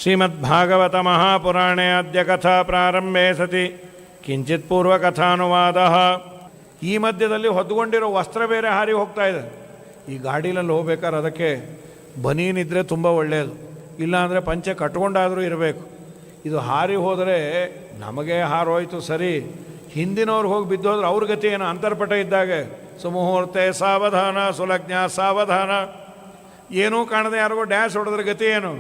ಶ್ರೀಮದ್ಭಾಗವತ ಮಹಾಪುರಾಣೇ ಅದ್ಯ ಕಥಾ ಪ್ರಾರಂಭೆ ಸತಿ ಕಿಂಚಿತ್ ಪೂರ್ವಕಥಾನುವಾದ. ಈ ಮಧ್ಯದಲ್ಲಿ ಹೊದ್ಕೊಂಡಿರೋ ವಸ್ತ್ರ ಬೇರೆ ಹಾರಿ ಹೋಗ್ತಾ ಇದೆ. ಈ ಗಾಡಿನಲ್ಲಿ ಹೋಗ್ಬೇಕಾದ್ರೆ ಅದಕ್ಕೆ ಬನೀನಿದ್ರೆ ತುಂಬ ಒಳ್ಳೆಯದು, ಇಲ್ಲಾಂದರೆ ಪಂಚೆ ಕಟ್ಕೊಂಡಾದರೂ ಇರಬೇಕು. ಇದು ಹಾರಿ ಹೋದರೆ ನಮಗೆ ಹಾರೋಯ್ತು ಸರಿ, ಹಿಂದಿನವ್ರು ಹೋಗಿ ಬಿದ್ದೋದ್ರೆ ಅವ್ರ ಗತಿ ಏನು? ಅಂತರ್ಪಟ ಇದ್ದಾಗೆ ಸುಮುಹೂರ್ತೆ ಸಾವಧಾನ ಸುಲಗ್ನ ಸಾವಧಾನ, ಏನೂ ಕಾಣದೆ ಯಾರಿಗೋ ಡ್ಯಾಶ್ ಹೊಡೆದ್ರೆ ಗತಿ ಏನು?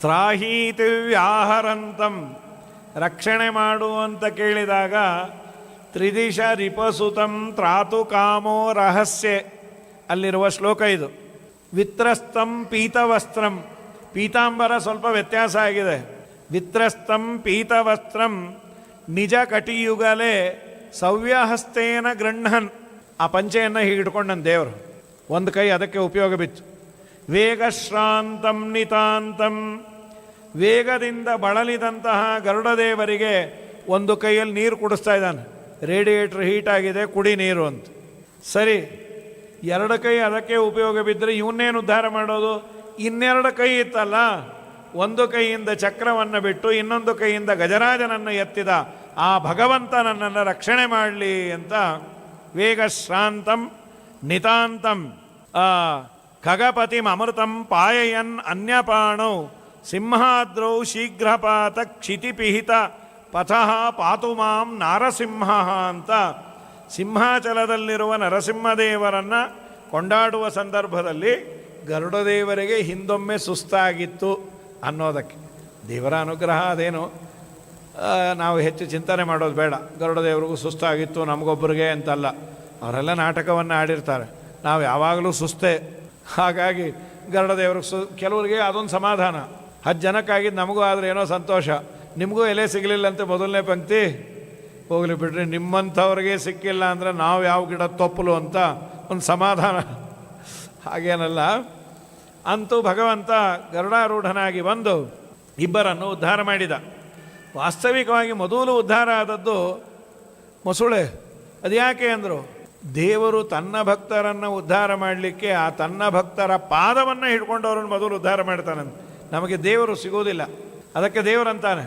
ತ್ರಾಹೀತಿ ವ್ಯಾಹರಂತಂ, ರಕ್ಷಣೆ ಮಾಡು ಅಂತ ಕೇಳಿದಾಗ ತ್ರಿದಿಶ ರಿಪಸುತಂ ತ್ರಾತು ಕಾಮೋ ರಹಸ್ಯ ಅಲ್ಲಿರುವ ಶ್ಲೋಕ ಇದು. ವಿತ್ರಸ್ತಂ ಪೀತವಸ್ತ್ರಂ, ಪೀತಾಂಬರ ಸ್ವಲ್ಪ ವ್ಯತ್ಯಾಸ ಆಗಿದೆ. ವಿತ್ರಸ್ತಂ ಪೀತವಸ್ತ್ರಂ ನಿಜ ಕಟಿಯುಗಲೇ ಸವ್ಯಹಸ್ತೇನ ಗೃಹನ್, ಆ ಪಂಚೆಯನ್ನು ಹೀಗಿಟ್ಕೊಂಡನು ದೇವರು, ಒಂದು ಕೈ ಅದಕ್ಕೆ ಉಪಯೋಗ ಬಿತ್ತು. ವೇಗಶ್ರಾಂತಂ ನಿತಾಂತಂ, ವೇಗದಿಂದ ಬಳಲಿದಂತಹ ಗರುಡದೇವರಿಗೆ ಒಂದು ಕೈಯಲ್ಲಿ ನೀರು ಕುಡಿಸ್ತಾ ಇದ್ದಾನೆ. ರೇಡಿಯೇಟ್ರ್ ಹೀಟ್ ಆಗಿದೆ, ಕುಡಿ ನೀರು ಅಂತ. ಸರಿ, ಎರಡು ಕೈ ಅದಕ್ಕೆ ಉಪಯೋಗ ಬಿದ್ದರೆ ಇವನ್ನೇನು ಉದ್ಧಾರ ಮಾಡೋದು? ಇನ್ನೆರಡು ಕೈ ಇತ್ತಲ್ಲ, ಒಂದು ಕೈಯಿಂದ ಚಕ್ರವನ್ನು ಬಿಟ್ಟು ಇನ್ನೊಂದು ಕೈಯಿಂದ ಗಜರಾಜನನ್ನು ಎತ್ತಿದ ಆ ಭಗವಂತ ನನ್ನನ್ನು ರಕ್ಷಣೆ ಮಾಡಲಿ ಅಂತ ವೇಗಶ್ರಾಂತಂ ನಿತಾಂತಂ ಖಗಪತಿಂ ಅಮೃತಂ ಪಾಯಯನ್ ಅನ್ಯಪಾಣೌ ಸಿಂಹಾದ್ರೌ ಶೀಘ್ರಪಾತ ಕ್ಷಿತಿಪಿಹಿತ ಪಥಃ ಪಾತು ಮಾಂ ನಾರಸಿಂಹ ಅಂತ ಸಿಂಹಾಚಲದಲ್ಲಿರುವ ನರಸಿಂಹದೇವರನ್ನು ಕೊಂಡಾಡುವ ಸಂದರ್ಭದಲ್ಲಿ ಗರುಡದೇವರಿಗೆ ಹಿಂದೊಮ್ಮೆ ಸುಸ್ತಾಗಿತ್ತು ಅನ್ನೋದಕ್ಕೆ ದೇವರ ಅನುಗ್ರಹ. ಅದೇನು ನಾವು ಹೆಚ್ಚು ಚಿಂತನೆ ಮಾಡೋದು ಬೇಡ. ಗರುಡದೇವರಿಗೂ ಸುಸ್ತಾಗಿತ್ತು ನಮಗೊಬ್ಬರಿಗೆ ಅಂತಲ್ಲ, ಅವರೆಲ್ಲ ನಾಟಕವನ್ನು ಆಡಿರ್ತಾರೆ, ನಾವು ಯಾವಾಗಲೂ ಸುಸ್ತೇ. ಹಾಗಾಗಿ ಗರುಡದೇವ್ರಿಗೆ ಕೆಲವರಿಗೆ ಅದೊಂದು ಸಮಾಧಾನ, 10 ಜನಕ್ಕಾಗಿದ್ದು ನಮಗೂ ಆದರೆ ಏನೋ ಸಂತೋಷ. ನಿಮಗೂ ಎಲೆ ಸಿಗಲಿಲ್ಲಂತೆ ಮೊದಲನೇ ಪಂಕ್ತಿ, ಹೋಗಲಿ ಬಿಡ್ರಿ, ನಿಮ್ಮಂಥವ್ರಿಗೆ ಸಿಕ್ಕಿಲ್ಲ ಅಂದರೆ ನಾವು ಯಾವ ಗಿಡ ತೊಪ್ಪಲು ಅಂತ ಒಂದು ಸಮಾಧಾನ. ಹಾಗೇನಲ್ಲ, ಅಂತೂ ಭಗವಂತ ಗರುಡಾರೂಢನಾಗಿ ಬಂದು ಇಬ್ಬರನ್ನು ಉದ್ಧಾರ ಮಾಡಿದ. ವಾಸ್ತವಿಕವಾಗಿ ಮೊದಲು ಉದ್ಧಾರ ಆದದ್ದು ಮೊಸುಳೆ. ಅದ್ಯಾಕೆ ಅಂದರು, ದೇವರು ತನ್ನ ಭಕ್ತರನ್ನು ಉದ್ಧಾರ ಮಾಡಲಿಕ್ಕೆ ಆ ತನ್ನ ಭಕ್ತರ ಪಾದವನ್ನು ಹಿಡ್ಕೊಂಡವ್ರನ್ನ ಮೊದಲು ಉದ್ಧಾರ ಮಾಡ್ತಾನಂತೆ. ನಮಗೆ ದೇವರು ಸಿಗೋದಿಲ್ಲ. ಅದಕ್ಕೆ ದೇವರಂತಾನೆ,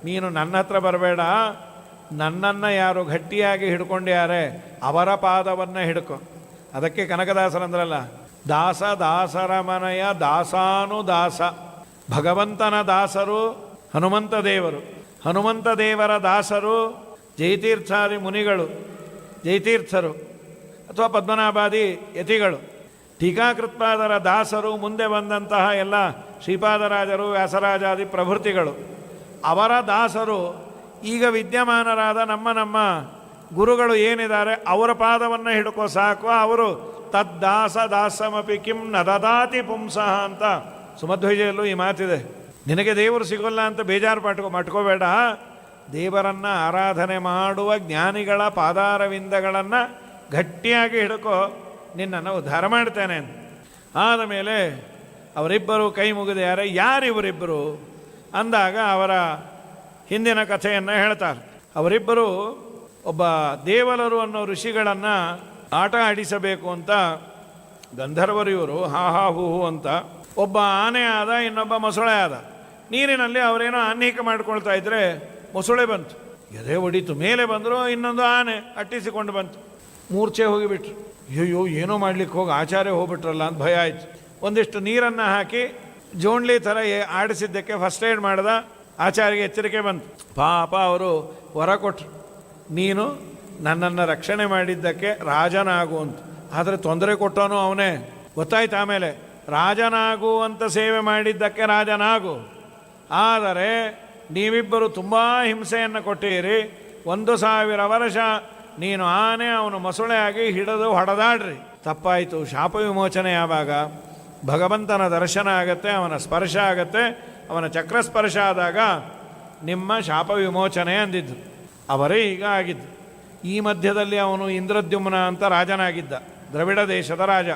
ನೀನು ನನ್ನ ಹತ್ರ ಬರಬೇಡ, ನನ್ನನ್ನು ಯಾರು ಗಟ್ಟಿಯಾಗಿ ಹಿಡ್ಕೊಂಡ್ಯಾರೆ ಅವರ ಪಾದವನ್ನು ಹಿಡ್ಕೊ. ಅದಕ್ಕೆ ಕನಕದಾಸರಂದ್ರಲ್ಲ, ದಾಸ ದಾಸರ ಮನೆಯ ದಾಸಾನುದಾಸ. ಭಗವಂತನ ದಾಸರು ಹನುಮಂತ ದೇವರು, ಹನುಮಂತ ದೇವರ ದಾಸರು ಜಯತೀರ್ಥಾದಿ ಮುನಿಗಳು, ಜಯತೀರ್ಥರು ಅಥವಾ ಪದ್ಮನಾಭಾದಿ ಯತಿಗಳು. ಟೀಕಾಕೃತ್ಪಾದರ ದಾಸರು ಮುಂದೆ ಬಂದಂತಹ ಎಲ್ಲ ಶ್ರೀಪಾದರಾಜರು, ವ್ಯಾಸರಾಜಾದಿ ಪ್ರಭೃತಿಗಳು. ಅವರ ದಾಸರು ಈಗ ವಿದ್ಯಮಾನರಾದ ನಮ್ಮ ಗುರುಗಳು ಏನಿದ್ದಾರೆ ಅವರ ಪಾದವನ್ನು ಹಿಡ್ಕೋ ಸಾಕು. ಅವರು ತದ್ದಾಸ ದಾಸಮಪಿ ಕಿಂ ನ ದದಾತಿ ಪುಂಸಃ ಅಂತ ಸುಮಧ್ವಜೆಯಲ್ಲೂ ಈ ಮಾತಿದೆ. ನಿನಗೆ ದೇವರು ಸಿಗೋಲ್ಲ ಅಂತ ಬೇಜಾರು ಮಟ್ಕೋಬೇಡ, ದೇವರನ್ನು ಆರಾಧನೆ ಮಾಡುವ ಜ್ಞಾನಿಗಳ ಪಾದಾರವಿಂದಗಳನ್ನು ಗಟ್ಟಿಯಾಗಿ ಹಿಡ್ಕೋ, ನಿನ್ನನ್ನು ಉದ್ಧಾರ ಮಾಡ್ತೇನೆ ಅಂತ. ಆದಮೇಲೆ ಅವರಿಬ್ಬರು ಕೈ ಮುಗಿದ್ಯಾರೆ. ಯಾರಿವರಿಬ್ಬರು ಅಂದಾಗ ಅವರ ಹಿಂದಿನ ಕಥೆಯನ್ನು ಹೇಳ್ತಾರೆ. ಅವರಿಬ್ಬರು ಒಬ್ಬ ದೇವಲರು ಅನ್ನೋ ಋಷಿಗಳನ್ನು ಆಟ ಆಡಿಸಬೇಕು ಅಂತ ಗಂಧರ್ವರು ಇವರು, ಹಾ ಹಾ ಹೂ ಹೂ ಅಂತ. ಒಬ್ಬ ಆನೆ ಆದ, ಇನ್ನೊಬ್ಬ ಮೊಸಳೆ ಆದ. ನೀರಿನಲ್ಲಿ ಅವರೇನೋ ಆನ್ಹೀಕ ಮಾಡ್ಕೊಳ್ತಾ ಇದ್ದರೆ ಮೊಸಳೆ ಬಂತು, ಎದೆ ಹೊಡಿತು. ಮೇಲೆ ಬಂದರು, ಇನ್ನೊಂದು ಆನೆ ಅಟ್ಟಿಸಿಕೊಂಡು ಬಂತು. ಮೂರ್ಛೆ ಹೋಗಿಬಿಟ್ರು. ಅಯ್ಯೋ ಏನೋ ಮಾಡ್ಲಿಕ್ಕೆ ಹೋಗಿ ಆಚಾರ್ಯ ಹೋಗ್ಬಿಟ್ರಲ್ಲ ಅಂತ ಭಯ ಆಯಿತು. ಒಂದಿಷ್ಟು ನೀರನ್ನು ಹಾಕಿ ಜೋಣ್ಲಿ ಥರ ಆಡಿಸಿದ್ದಕ್ಕೆ ಫಸ್ಟ್ ಏಡ್ ಮಾಡಿದ. ಆಚಾರ್ಯಗೆ ಎಚ್ಚರಿಕೆ ಬಂತು. ಪಾಪ ಅವರು ವರ ಕೊಟ್ಟರು, ನೀನು ನನ್ನನ್ನು ರಕ್ಷಣೆ ಮಾಡಿದ್ದಕ್ಕೆ ರಾಜನಾಗು ಅಂತ. ಆದರೆ ತೊಂದರೆ ಕೊಟ್ಟವನು ಅವನೇ, ಗೊತ್ತಾಯ್ತು. ಆಮೇಲೆ ರಾಜನಾಗು ಅಂತ ಸೇವೆ ಮಾಡಿದ್ದಕ್ಕೆ ರಾಜನಾಗು, ಆದರೆ ನೀವಿಬ್ಬರು ತುಂಬ ಹಿಂಸೆಯನ್ನು ಕೊಟ್ಟಿರಿ. 1000 ವರ್ಷ ನೀನು ಆನೆ, ಅವನು ಮೊಸಳೆ ಆಗಿ ಹಿಡಿದು ಹೊಡೆದಾಡ್ರಿ. ತಪ್ಪಾಯಿತು. ಶಾಪ ವಿಮೋಚನೆ ಯಾವಾಗ? ಭಗವಂತನ ದರ್ಶನ ಆಗತ್ತೆ, ಅವನ ಸ್ಪರ್ಶ ಆಗತ್ತೆ. ಅವನ ಚಕ್ರಸ್ಪರ್ಶ ಆದಾಗ ನಿಮ್ಮ ಶಾಪ ವಿಮೋಚನೆ ಅಂದಿದ್ದು. ಅವರೇ ಈಗ ಆಗಿದ್ದು. ಈ ಮಧ್ಯದಲ್ಲಿ ಅವನು ಇಂದ್ರದ್ಯುಮ್ನ ಅಂತ ರಾಜನಾಗಿದ್ದ, ದ್ರವಿಡ ದೇಶದ ರಾಜ.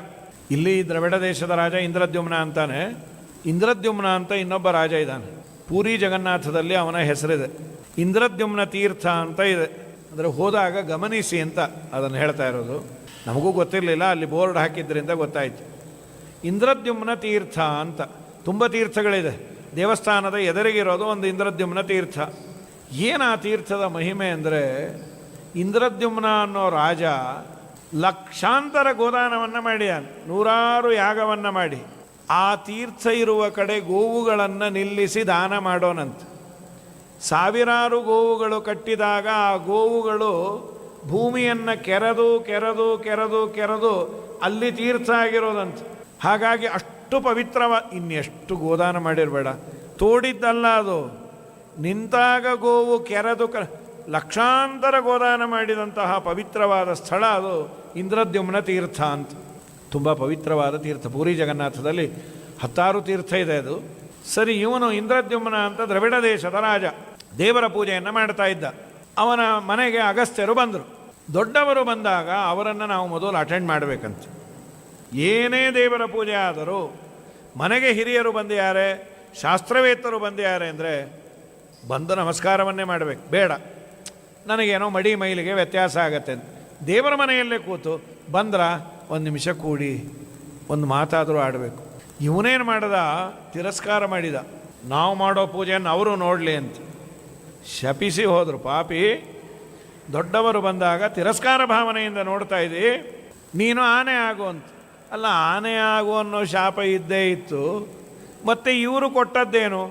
ಇಲ್ಲಿ ದ್ರವಿಡ ದೇಶದ ರಾಜ ಇಂದ್ರದ್ಯುಮ್ನ ಅಂತಾನೆ. ಇಂದ್ರದ್ಯುಮ್ನ ಅಂತ ಇನ್ನೊಬ್ಬ ರಾಜ ಇದ್ದಾನೆ. ಪೂರಿ ಜಗನ್ನಾಥದಲ್ಲಿ ಅವನ ಹೆಸರಿದೆ. ಇಂದ್ರದ್ಯುಮ್ನ ತೀರ್ಥ ಅಂತ ಇದೆ. ಅಂದರೆ ಹೋದಾಗ ಗಮನಿಸಿ ಅಂತ ಅದನ್ನು ಹೇಳ್ತಾ ಇರೋದು. ನಮಗೂ ಗೊತ್ತಿರಲಿಲ್ಲ, ಅಲ್ಲಿ ಬೋರ್ಡ್ ಹಾಕಿದ್ರಿಂದ ಗೊತ್ತಾಯಿತು. ಇಂದ್ರದ್ಯುಮ್ನ ತೀರ್ಥ ಅಂತ ತುಂಬ ತೀರ್ಥಗಳಿದೆ. ದೇವಸ್ಥಾನದ ಎದುರಿಗಿರೋದು ಒಂದು ಇಂದ್ರದ್ಯುಮ್ನ ತೀರ್ಥ. ಏನು ಆ ತೀರ್ಥದ ಮಹಿಮೆ ಅಂದರೆ, ಇಂದ್ರದ್ಯುಮ್ನ ಅನ್ನೋ ರಾಜ ಲಕ್ಷಾಂತರ ಗೋದಾನವನ್ನು ಮಾಡಿಯಾನ, ನೂರಾರು ಯಾಗವನ್ನು ಮಾಡಿ ಆ ತೀರ್ಥ ಇರುವ ಕಡೆ ಗೋವುಗಳನ್ನು ನಿಲ್ಲಿಸಿ ದಾನ ಮಾಡೋನಂತ. ಸಾವಿರಾರು ಗೋವುಗಳು ಕಟ್ಟಿದಾಗ ಆ ಗೋವುಗಳು ಭೂಮಿಯನ್ನು ಕೆರೆದು ಕೆರೆದು ಕೆರೆದು ಕೆರೆದು ಅಲ್ಲಿ ತೀರ್ಥ ಆಗಿರೋದಂತ. ಹಾಗಾಗಿ ಅಷ್ಟು ಇನ್ನೆಷ್ಟು ಗೋದಾನ ಮಾಡಿರಬೇಡ, ತೋಡಿದ್ದಲ್ಲ ಅದು, ನಿಂತಾಗ ಗೋವು ಕೆರೆದು ಲಕ್ಷಾಂತರ ಗೋದಾನ ಮಾಡಿದಂತಹ ಪವಿತ್ರವಾದ ಸ್ಥಳ ಅದು ಇಂದ್ರದ್ಯುಮ್ನ ತೀರ್ಥ ಅಂತ. ತುಂಬ ಪವಿತ್ರವಾದ ತೀರ್ಥ. ಪೂರಿ ಜಗನ್ನಾಥದಲ್ಲಿ 10 ತೀರ್ಥ ಇದೆ ಅದು. ಸರಿ, ಇವನು ಇಂದ್ರದ್ಯುಮ್ನ ಅಂತ ದ್ರವಿಡ ದೇಶದ ರಾಜ ದೇವರ ಪೂಜೆಯನ್ನು ಮಾಡ್ತಾ ಇದ್ದ. ಅವನ ಮನೆಗೆ ಅಗಸ್ತ್ಯರು ಬಂದರು. ದೊಡ್ಡವರು ಬಂದಾಗ ಅವರನ್ನು ನಾವು ಮೊದಲು ಅಟೆಂಡ್ ಮಾಡಬೇಕಂತ. ಏನೇ ದೇವರ ಪೂಜೆ ಆದರೂ ಮನೆಗೆ ಹಿರಿಯರು ಬಂದಿದ್ದಾರೆ, ಶಾಸ್ತ್ರವೇತ್ತರು ಬಂದಿದ್ದಾರೆ ಅಂದರೆ ಬಂದು ನಮಸ್ಕಾರವನ್ನೇ ಮಾಡಬೇಕು. ಬೇಡ ನನಗೇನೋ ಮಡಿ ಮೈಲಿಗೆ ವ್ಯತ್ಯಾಸ ಆಗತ್ತೆ ಅಂತ ದೇವರ ಮನೆಯಲ್ಲೇ ಕೂತು ಬಂದ್ರ ಒಂದು ನಿಮಿಷ ಕೂಡಿ ಒಂದು ಮಾತಾದರೂ ಆಡಬೇಕು. ಇವನೇನು ಮಾಡ್ದ, ತಿರಸ್ಕಾರ ಮಾಡಿದ. ನಾವು ಮಾಡೋ ಪೂಜೆಯನ್ನು ಅವರು ನೋಡಲಿ ಅಂತ ಶಪಿಸಿ ಹೋದರು. ಪಾಪಿ, ದೊಡ್ಡವರು ಬಂದಾಗ ತಿರಸ್ಕಾರ ಭಾವನೆಯಿಂದ ನೋಡ್ತಾ ಇದ್ದಿ, ನೀನು ಆನೆ ಆಗು ಅಂತ. ಅಲ್ಲ, ಆನೆ ಆಗು ಅನ್ನೋ ಶಾಪ ಇದ್ದೇ ಇತ್ತು, ಮತ್ತು ಇವರು ಕೊಟ್ಟದ್ದೇನು?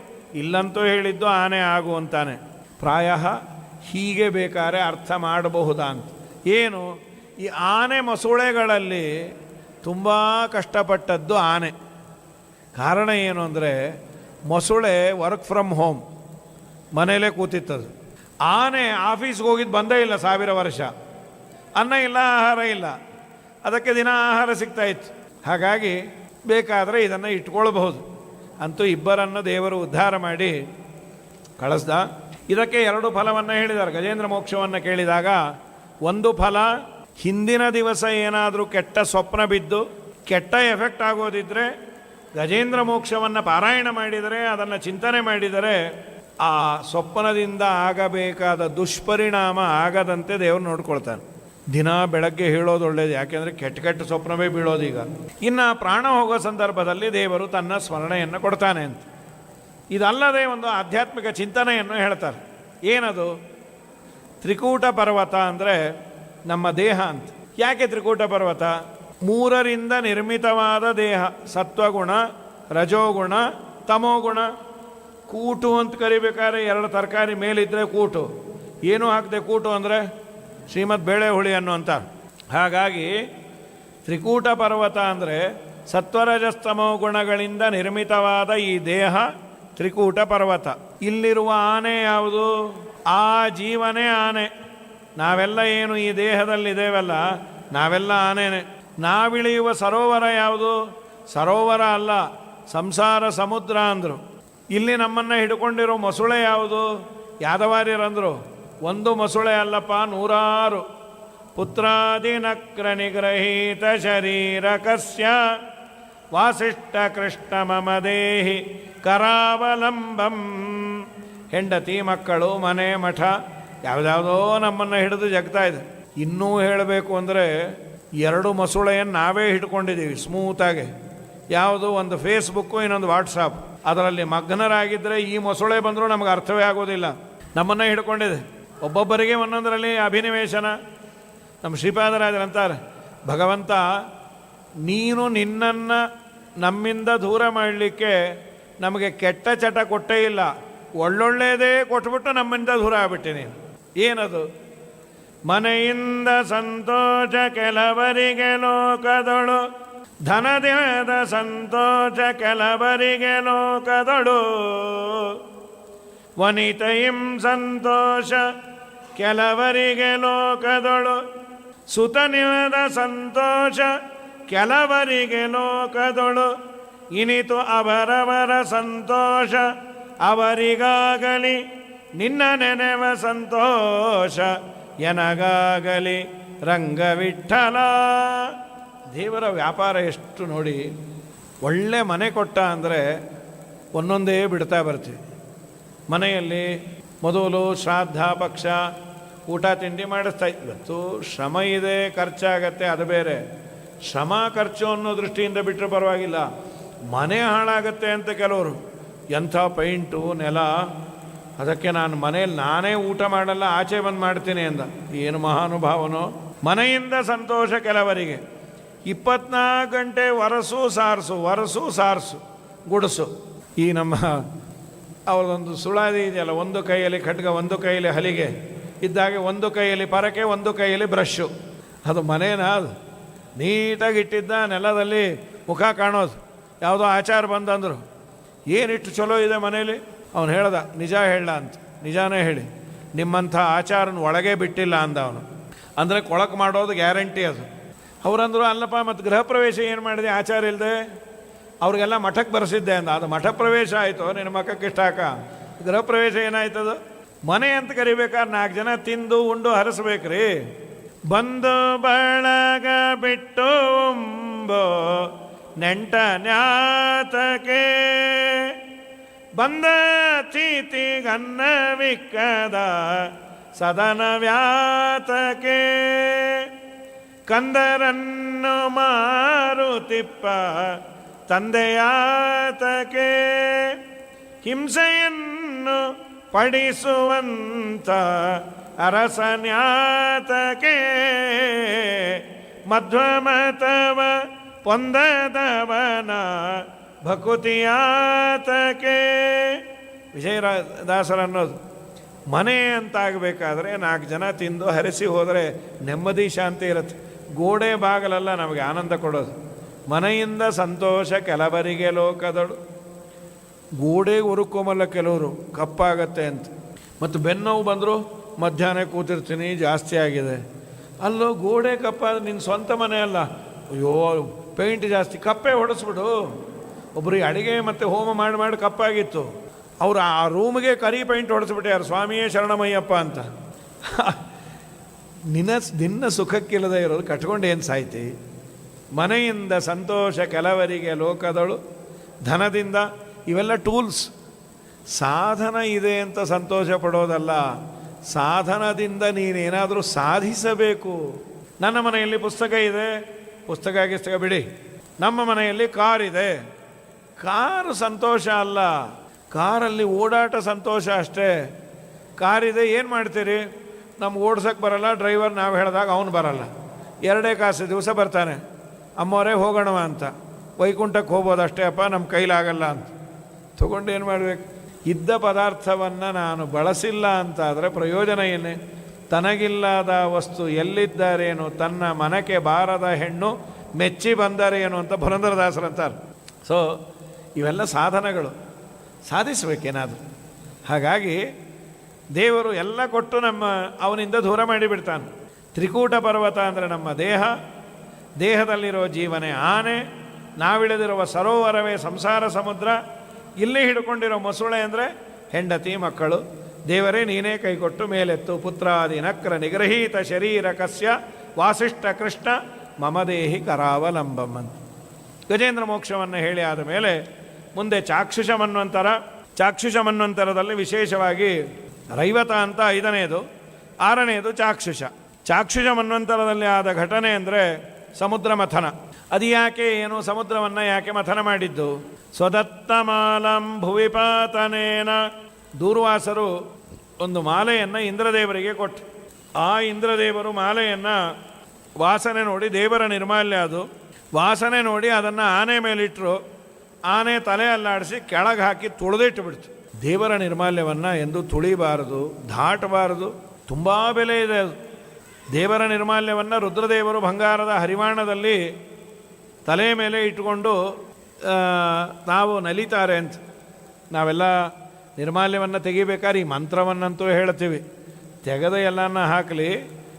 ಇಲ್ಲಂತೂ ಹೇಳಿದ್ದು ಆನೆ ಆಗು ಅಂತಾನೆ. ಪ್ರಾಯ ಹೀಗೆ ಬೇಕಾದ್ರೆ ಅರ್ಥ ಮಾಡಬಹುದಾ ಅಂತ. ಏನು, ಈ ಆನೆ ಮೊಸಳೆಗಳಲ್ಲಿ ತುಂಬ ಕಷ್ಟಪಟ್ಟದ್ದು ಆನೆ. ಕಾರಣ ಏನು ಅಂದರೆ, ಮೊಸಳೆ ವರ್ಕ್ ಫ್ರಮ್ ಹೋಮ್, ಮನೇಲೇ ಕೂತಿತ್ತದು. ಆನೆ ಆಫೀಸ್ಗೆ ಹೋಗಿದ್ದು ಬಂದೇ ಇಲ್ಲ 1000 ವರ್ಷ. ಅನ್ನ ಇಲ್ಲ, ಆಹಾರ ಇಲ್ಲ, ಅದಕ್ಕೆ ದಿನ ಆಹಾರ ಸಿಗ್ತಾಯಿತ್ತು. ಹಾಗಾಗಿ ಬೇಕಾದರೆ ಇದನ್ನು ಇಟ್ಕೊಳ್ಬಹುದು. ಅಂತೂ ಇಬ್ಬರನ್ನು ದೇವರು ಉದ್ಧಾರ ಮಾಡಿ ಕಳಿಸ್ದ. ಇದಕ್ಕೆ 2 ಫಲವನ್ನು ಹೇಳಿದ್ದಾರೆ. ಗಜೇಂದ್ರ ಮೋಕ್ಷವನ್ನು ಕೇಳಿದಾಗ ಒಂದು ಫಲ, ಹಿಂದಿನ ದಿವಸ ಏನಾದರೂ ಕೆಟ್ಟ ಸ್ವಪ್ನ ಬಿದ್ದು ಕೆಟ್ಟ ಎಫೆಕ್ಟ್ ಆಗೋದಿದ್ದರೆ ಗಜೇಂದ್ರ ಮೋಕ್ಷವನ್ನು ಪಾರಾಯಣ ಮಾಡಿದರೆ, ಅದನ್ನು ಚಿಂತನೆ ಮಾಡಿದರೆ ಆ ಸ್ವಪ್ನದಿಂದ ಆಗಬೇಕಾದ ದುಷ್ಪರಿಣಾಮ ಆಗದಂತೆ ದೇವರು ನೋಡ್ಕೊಳ್ತಾನೆ. ದಿನ ಬೆಳಗ್ಗೆ ಹೇಳೋದು ಒಳ್ಳೆಯದು, ಯಾಕೆಂದರೆ ಕೆಟ್ಟ ಕೆಟ್ಟ ಸ್ವಪ್ನವೇ ಬೀಳೋದೀಗ. ಇನ್ನು ಪ್ರಾಣ ಹೋಗೋ ಸಂದರ್ಭದಲ್ಲಿ ದೇವರು ತನ್ನ ಸ್ಮರಣೆಯನ್ನು ಕೊಡ್ತಾನೆ ಅಂತ. ಇದಲ್ಲದೆ ಒಂದು ಆಧ್ಯಾತ್ಮಿಕ ಚಿಂತನೆಯನ್ನು ಹೇಳ್ತಾರೆ. ಏನದು? ತ್ರಿಕೂಟ ಪರ್ವತ ಅಂದರೆ ನಮ್ಮ ದೇಹ ಅಂತ. ಯಾಕೆ ತ್ರಿಕೂಟ ಪರ್ವತ? 3ರಿಂದ ನಿರ್ಮಿತವಾದ ದೇಹ, ಸತ್ವಗುಣ, ರಜೋಗುಣ, ತಮೋಗುಣ. ಕೂಟು ಅಂತ ಕರಿಬೇಕಾದ್ರೆ 2 ತರಕಾರಿ ಮೇಲಿದ್ದರೆ ಕೂಟು, ಏನೂ ಹಾಕದೆ ಕೂಟು ಅಂದರೆ ಶ್ರೀಮದ್ ಬೇಳೆ ಹುಳಿ ಅನ್ನುವಂಥ. ಹಾಗಾಗಿ ತ್ರಿಕೂಟ ಪರ್ವತ ಅಂದರೆ ಸತ್ವರಜಸ್ತಮೋ ಗುಣಗಳಿಂದ ನಿರ್ಮಿತವಾದ ಈ ದೇಹ ತ್ರಿಕೂಟ ಪರ್ವತ. ಇಲ್ಲಿರುವ ಆನೆ ಯಾವುದು? ಆ ಜೀವನೇ ಆನೆ. ನಾವೆಲ್ಲ ಏನು ಈ ದೇಹದಲ್ಲಿದ್ದೇವಲ್ಲ, ನಾವೆಲ್ಲ ಆನೆನೇ. ನಾವಿಳಿಯುವ ಸರೋವರ ಯಾವುದು? ಸರೋವರ ಅಲ್ಲ, ಸಂಸಾರ ಸಮುದ್ರ ಅಂದರು. ಇಲ್ಲಿ ನಮ್ಮನ್ನು ಹಿಡ್ಕೊಂಡಿರೋ ಮೊಸಳೆ ಯಾವುದು? ಯಾದವಾರ್ಯರಂದರು, ಒಂದು ಮೊಸಳೆ ಅಲ್ಲಪ್ಪ, 100. ಪುತ್ರಾದಿನಕ್ರ ನಿಗ್ರಹೀತ ಶರೀರಕಸ್ಯ ವಾಸಿಷ್ಠ ಕೃಷ್ಣ ಮಮ ದೇಹಿ ಕರಾವಲಂಬಂ. ಹೆಂಡತಿ, ಮಕ್ಕಳು, ಮನೆ, ಮಠ ಯಾವುದ್ಯಾವುದೋ ನಮ್ಮನ್ನು ಹಿಡಿದು ಜಗ್ತಾ ಇದೆ. ಇನ್ನೂ ಹೇಳಬೇಕು ಅಂದರೆ 2 ಮೊಸಳೆಯನ್ನು ನಾವೇ ಹಿಡ್ಕೊಂಡಿದ್ದೀವಿ ಸ್ಮೂತಾಗಿ. ಯಾವುದು? ಒಂದು ಫೇಸ್ಬುಕ್ಕು, ಇನ್ನೊಂದು ವಾಟ್ಸಾಪ್. ಅದರಲ್ಲಿ ಮಗ್ನರಾಗಿದ್ದರೆ ಈ ಮೊಸಳೆ ಬಂದರೂ ನಮಗೆ ಅರ್ಥವೇ ಆಗೋದಿಲ್ಲ, ನಮ್ಮನ್ನು ಹಿಡ್ಕೊಂಡಿದೆ. ಒಬ್ಬೊಬ್ಬರಿಗೆ ಒಂದೊಂದರಲ್ಲಿ ಅಭಿನಿವೇಶನ. ನಮ್ಮ ಶ್ರೀಪಾದರಾಜರಂತಾರೆ, ಭಗವಂತ ನೀನು ನಿನ್ನನ್ನು ನಮ್ಮಿಂದ ದೂರ ಮಾಡಲಿಕ್ಕೆ ನಮಗೆ ಕೆಟ್ಟ ಚಟ ಕೊಟ್ಟೇ ಇಲ್ಲ, ಒಳ್ಳೊಳ್ಳೆಯದೇ ಕೊಟ್ಬಿಟ್ಟು ನಮ್ಮಿಂದ ದೂರ ಆಗ್ಬಿಟ್ಟೆ ನೀನು. ಏನದು? ಮನೆಯಿಂದ ಸಂತೋಷ ಕೆಲವರಿಗೆ ಲೋಕದೊಳು, ಧನದಿಂದ ಸಂತೋಷ ಕೆಲವರಿಗೆ ಲೋಕದೊಳು, ವನಿತೆಯಿಂ ಸಂತೋಷ ಕೆಲವರಿಗೆ ಲೋಕದೊಳು, ಸುತನಿದ ಸಂತೋಷ ಕೆಲವರಿಗೆ ಲೋಕದೊಳು, ಇನಿತು ಅವರವರ ಸಂತೋಷ ಅವರಿಗಾಗಲಿ, ನಿನ್ನ ನೆನೆವ ಸಂತೋಷ ಎನಗಾಗಲಿ ರಂಗವಿಠಲ. ದೇವರ ವ್ಯಾಪಾರ ಎಷ್ಟು ನೋಡಿ. ಒಳ್ಳೆ ಮನೆ ಕೊಟ್ಟ ಅಂದರೆ ಒಂದೊಂದೇ ಬಿಡ್ತಾ ಬರ್ತೀವಿ. ಮನೆಯಲ್ಲಿ ಮೊದಲು ಶ್ರಾದ್ದ ಪಕ್ಷ ಊಟ ತಿಂಡಿ ಮಾಡಿಸ್ತಾ ಇವತ್ತು ಶ್ರಮ ಇದೆ, ಖರ್ಚಾಗತ್ತೆ, ಅದು ಬೇರೆ. ಶ್ರಮ ಖರ್ಚು ಅನ್ನೋ ದೃಷ್ಟಿಯಿಂದ ಬಿಟ್ಟರೆ ಪರವಾಗಿಲ್ಲ, ಮನೆ ಹಾಳಾಗತ್ತೆ ಅಂತ ಕೆಲವರು ಎಂಥ ಪೈಂಟು ನೆಲ, ಅದಕ್ಕೆ ನಾನು ಮನೇಲಿ ನಾನೇ ಊಟ ಮಾಡಲ್ಲ, ಆಚೆ ಬಂದು ಮಾಡ್ತೀನಿ ಅಂದ. ಏನು ಮಹಾನುಭಾವನೋ. ಮನೆಯಿಂದ ಸಂತೋಷ ಕೆಲವರಿಗೆ. 24 ಗಂಟೆ ಒರಸು ಸಾರಸು ಗುಡಿಸು. ಈ ನಮ್ಮ ಅವರದೊಂದು ಸುಳಾದಿ ಇದೆಯಲ್ಲ, ಒಂದು ಕೈಯಲ್ಲಿ ಖಡ್ಗ, ಒಂದು ಕೈಯಲ್ಲಿ ಹಲಿಗೆ ಇದ್ದಾಗೆ, ಒಂದು ಕೈಯಲ್ಲಿ ಪರಕೆ, ಒಂದು ಕೈಯಲ್ಲಿ ಬ್ರಷ್ಷು. ಅದು ಮನೇನ ಅದು ನೀಟಾಗಿ ಇಟ್ಟಿದ್ದ, ನೆಲದಲ್ಲಿ ಮುಖ ಕಾಣೋದು. ಯಾವುದೋ ಆಚಾರ ಬಂದಂದರು, ಏನಿಟ್ಟು ಚಲೋ ಇದೆ ಮನೇಲಿ. ಅವನು ಹೇಳ್ದ, ನಿಜ ಹೇಳ ಅಂತ. ನಿಜಾನೇ ಹೇಳಿ, ನಿಮ್ಮಂಥ ಆಚಾರನ ಒಳಗೆ ಬಿಟ್ಟಿಲ್ಲ ಅಂದ ಅವನು. ಅಂದರೆ ಕೊಳಕು ಮಾಡೋದು ಗ್ಯಾರಂಟಿ ಅದು. ಅವರಂದರು, ಅಲ್ಲಪ್ಪ ಮತ್ತು ಗೃಹ ಪ್ರವೇಶ ಏನು ಮಾಡಿದೆ ಆಚಾರ ಇಲ್ಲದೆ? ಅವ್ರಿಗೆಲ್ಲ ಮಠಕ್ಕೆ ಬರೆಸಿದ್ದೆ ಅಂದ. ಅದು ಮಠ ಪ್ರವೇಶ ಆಯಿತು, ನಿನ್ನ ಮಠಕ್ಕೆ ಇಷ್ಟ ಹಾಕ. ಗೃಹ ಪ್ರವೇಶ ಏನಾಯ್ತದು? ಮನೆ ಅಂತ ಕರಿಬೇಕಾದ್ರೆ 4 ಜನ ತಿಂದು ಉಂಡು ಹರಿಸ್ಬೇಕ್ರಿ. ಬಂದು ಬಳಗ ಬಿಟ್ಟು ನೆಂಟ ನ್ಯಾತಕೆ ಬಂದ ಚೀತಿಗನ್ನವಿಕ್ಕದ ಸದನ ವ್ಯಾತಕೆ ಕಂದರನ್ನು ಮಾರುತಿಪ್ಪ ತಂದೆಯಾತಕೆ ಹಿಂಸೆಯನ್ನು ಪಡಿಸುವಂತ ಅರಸನ್ಯಾತಕೆ ಮಧ್ವಮತವ ಪೊಂದದವನ ಭಕುತಿಯಾತಕೆ. ವಿಜಯದಾಸರನ್ನೋದು, ಮನೆ ಅಂತಾಗಬೇಕಾದ್ರೆ 4 ಜನ ತಿಂದು ಹರಿಸಿ ಹೋದರೆ ನೆಮ್ಮದಿ ಶಾಂತಿ ಇರುತ್ತೆ. ಗೋಡೆ ಬಾಗಲೆಲ್ಲ ನಮಗೆ ಆನಂದ ಕೊಡೋದು. ಮನೆಯಿಂದ ಸಂತೋಷ ಕೆಲವರಿಗೆ ಲೋಕದಳು. ಗೋಡೆ ಉರುಕೋಮಲ್ಲ ಕೆಲವರು, ಕಪ್ಪಾಗತ್ತೆ ಅಂತ. ಮತ್ತು ಬೆನ್ನೋವು ಬಂದರು, ಮಧ್ಯಾಹ್ನ ಕೂತಿರ್ತೀನಿ ಜಾಸ್ತಿ ಆಗಿದೆ. ಅಲ್ಲೋ ಗೋಡೆ ಕಪ್ಪಾದ ನಿನ್ನ ಸ್ವಂತ ಮನೆ ಅಲ್ಲ, ಅಯ್ಯೋ ಪೇಂಟ್ ಜಾಸ್ತಿ, ಕಪ್ಪೆ ಹೊಡೆಸ್ಬಿಡು. ಒಬ್ಬರಿಗೆ ಅಡುಗೆ ಮತ್ತು ಹೋಮ ಮಾಡಿ ಕಪ್ಪಾಗಿತ್ತು, ಅವರು ಆ ರೂಮ್ಗೆ ಕರಿ ಪೇಂಟ್ ಹೊಡೆಸ್ಬಿಟ್ಟಾರು, ಸ್ವಾಮಿಯೇ ಶರಣಮಯ್ಯಪ್ಪ ಅಂತ. ನಿನ್ನ ಸುಖಕ್ಕಿಲ್ಲದೆ ಇರೋದು ಕಟ್ಕೊಂಡು ಏನು ಸಾಯ್ತಿ? ಮನೆಯಿಂದ ಸಂತೋಷ ಕೆಲವರಿಗೆ ಲೋಕದಳು, ಧನದಿಂದ ಇವೆಲ್ಲ ಟೂಲ್ಸ್. ಸಾಧನ ಇದೆ ಅಂತ ಸಂತೋಷ ಪಡೋದಲ್ಲ, ಸಾಧನದಿಂದ ನೀನೇನಾದರೂ ಸಾಧಿಸಬೇಕು. ನನ್ನ ಮನೆಯಲ್ಲಿ ಪುಸ್ತಕ ಇದೆ, ಪುಸ್ತಕ ಬಿಡಿ. ನಮ್ಮ ಮನೆಯಲ್ಲಿ ಕಾರಿದೆ, ಕಾರು ಸಂತೋಷ ಅಲ್ಲ, ಕಾರಲ್ಲಿ ಓಡಾಟ ಸಂತೋಷ ಅಷ್ಟೇ. ಕಾರಿದೆ, ಏನು ಮಾಡ್ತೀರಿ? ನಮ್ಗೆ ಓಡ್ಸೋಕ್ಕೆ ಬರಲ್ಲ, ಡ್ರೈವರ್ ನಾವು ಹೇಳಿದಾಗ ಅವನು ಬರಲ್ಲ. 2 ಕಾಸು ದಿವಸ ಬರ್ತಾನೆ, ಅಮ್ಮವರೇ ಹೋಗೋಣವ ಅಂತ. ವೈಕುಂಠಕ್ಕೆ ಹೋಗ್ಬೋದು ಅಷ್ಟೇ ಅಪ್ಪ, ನಮ್ಮ ಕೈಲಾಗಲ್ಲ ಅಂತ ತೊಗೊಂಡು ಏನು ಮಾಡಬೇಕು? ಇದ್ದ ಪದಾರ್ಥವನ್ನು ನಾನು ಬಳಸಿಲ್ಲ ಅಂತಾದರೆ ಪ್ರಯೋಜನ ಏನೇ? ತನಗಿಲ್ಲದ ವಸ್ತು ಎಲ್ಲಿದ್ದಾರೇನು, ತನ್ನ ಮನಕ್ಕೆ ಬಾರದ ಹೆಣ್ಣು ಮೆಚ್ಚಿ ಬಂದರೇನು ಅಂತ ಪುರಂದರದಾಸರಂತಾರೆ. ಸೊ ಇವೆಲ್ಲ ಸಾಧನಗಳು, ಸಾಧಿಸಬೇಕೇನಾದರೂ. ಹಾಗಾಗಿ ದೇವರು ಎಲ್ಲ ಕೊಟ್ಟು ಅವನಿಂದ ದೂರ ಮಾಡಿಬಿಡ್ತಾನೆ. ತ್ರಿಕೂಟ ಪರ್ವತ ಅಂದರೆ ನಮ್ಮ ದೇಹ, ದೇಹದಲ್ಲಿರೋ ಜೀವನೇ ಆನೆ, ನಾವಿಳಿದಿರುವ ಸರೋವರವೇ ಸಂಸಾರ ಸಮುದ್ರ, ಇಲ್ಲಿ ಹಿಡ್ಕೊಂಡಿರೋ ಮೊಸಳೆ ಅಂದರೆ ಹೆಂಡತಿ ಮಕ್ಕಳು. ದೇವರೇ ನೀನೇ ಕೈಕೊಟ್ಟು ಮೇಲೆತ್ತು, ಪುತ್ರಾದಿ ನಕ್ರ ನಿಗ್ರಹೀತ ಶರೀರ ಕಸ್ಯ ವಾಸಿಷ್ಠ ಕೃಷ್ಣ ಮಮದೇಹಿ ಕರಾವಲಂಬಮ್ಮನ್. ಗಜೇಂದ್ರ ಮೋಕ್ಷವನ್ನು ಹೇಳಿ ಆದ ಮೇಲೆ ಮುಂದೆ ಚಾಕ್ಷುಷ ಮನ್ವಂತರ. ಚಾಕ್ಷುಷ ಮನ್ವಂತರದಲ್ಲಿ ವಿಶೇಷವಾಗಿ ರೈವತ ಅಂತ 5ನೇದು, 6ನೇದು ಚಾಕ್ಷುಷ. ಚಾಕ್ಷುಷ ಮನ್ವಂತರದಲ್ಲಿ ಆದ ಘಟನೆ ಅಂದರೆ ಸಮುದ್ರ ಮಥನ. ಅದು ಯಾಕೆ ಏನು, ಸಮುದ್ರವನ್ನು ಯಾಕೆ ಮಥನ ಮಾಡಿದ್ದು? ಸ್ವದತ್ತಮಾಲಂ ಭುವಿಪಾತನೇನ, ದೂರ್ವಾಸರು ಒಂದು ಮಾಲೆಯನ್ನು ಇಂದ್ರದೇವರಿಗೆ ಕೊಟ್ಟು, ಆ ಇಂದ್ರದೇವರು ಮಾಲೆಯನ್ನು ವಾಸನೆ ನೋಡಿ, ದೇವರ ನಿರ್ಮಾಲ್ಯ ಅದು, ವಾಸನೆ ನೋಡಿ ಅದನ್ನು ಆನೆ ಮೇಲಿಟ್ಟರು. ಆನೆ ತಲೆ ಅಲ್ಲಾಡಿಸಿ ಕೆಳಗೆ ಹಾಕಿ ತುಳಿದಿಟ್ಟು ಬಿಡ್ತು. ದೇವರ ನಿರ್ಮಾಲ್ಯವನ್ನು ಎಂದು ತುಳಿಬಾರದು, ದಾಟಬಾರದು, ತುಂಬ ಬೆಲೆ ಇದೆ ಅದು. ದೇವರ ನಿರ್ಮಾಲ್ಯವನ್ನು ರುದ್ರದೇವರು ಬಂಗಾರದ ಹರಿವಾಣದಲ್ಲಿ ತಲೆ ಮೇಲೆ ಇಟ್ಟುಕೊಂಡು ನಾವು ನಲಿತಾರೆ ಅಂತ. ನಾವೆಲ್ಲ ನಿರ್ಮಾಲ್ಯವನ್ನು ತೆಗಿಬೇಕಾದ್ರೆ ಈ ಮಂತ್ರವನ್ನಂತೂ ಹೇಳ್ತೀವಿ. ತೆಗೆದ ಎಲ್ಲನ ಹಾಕಲಿ.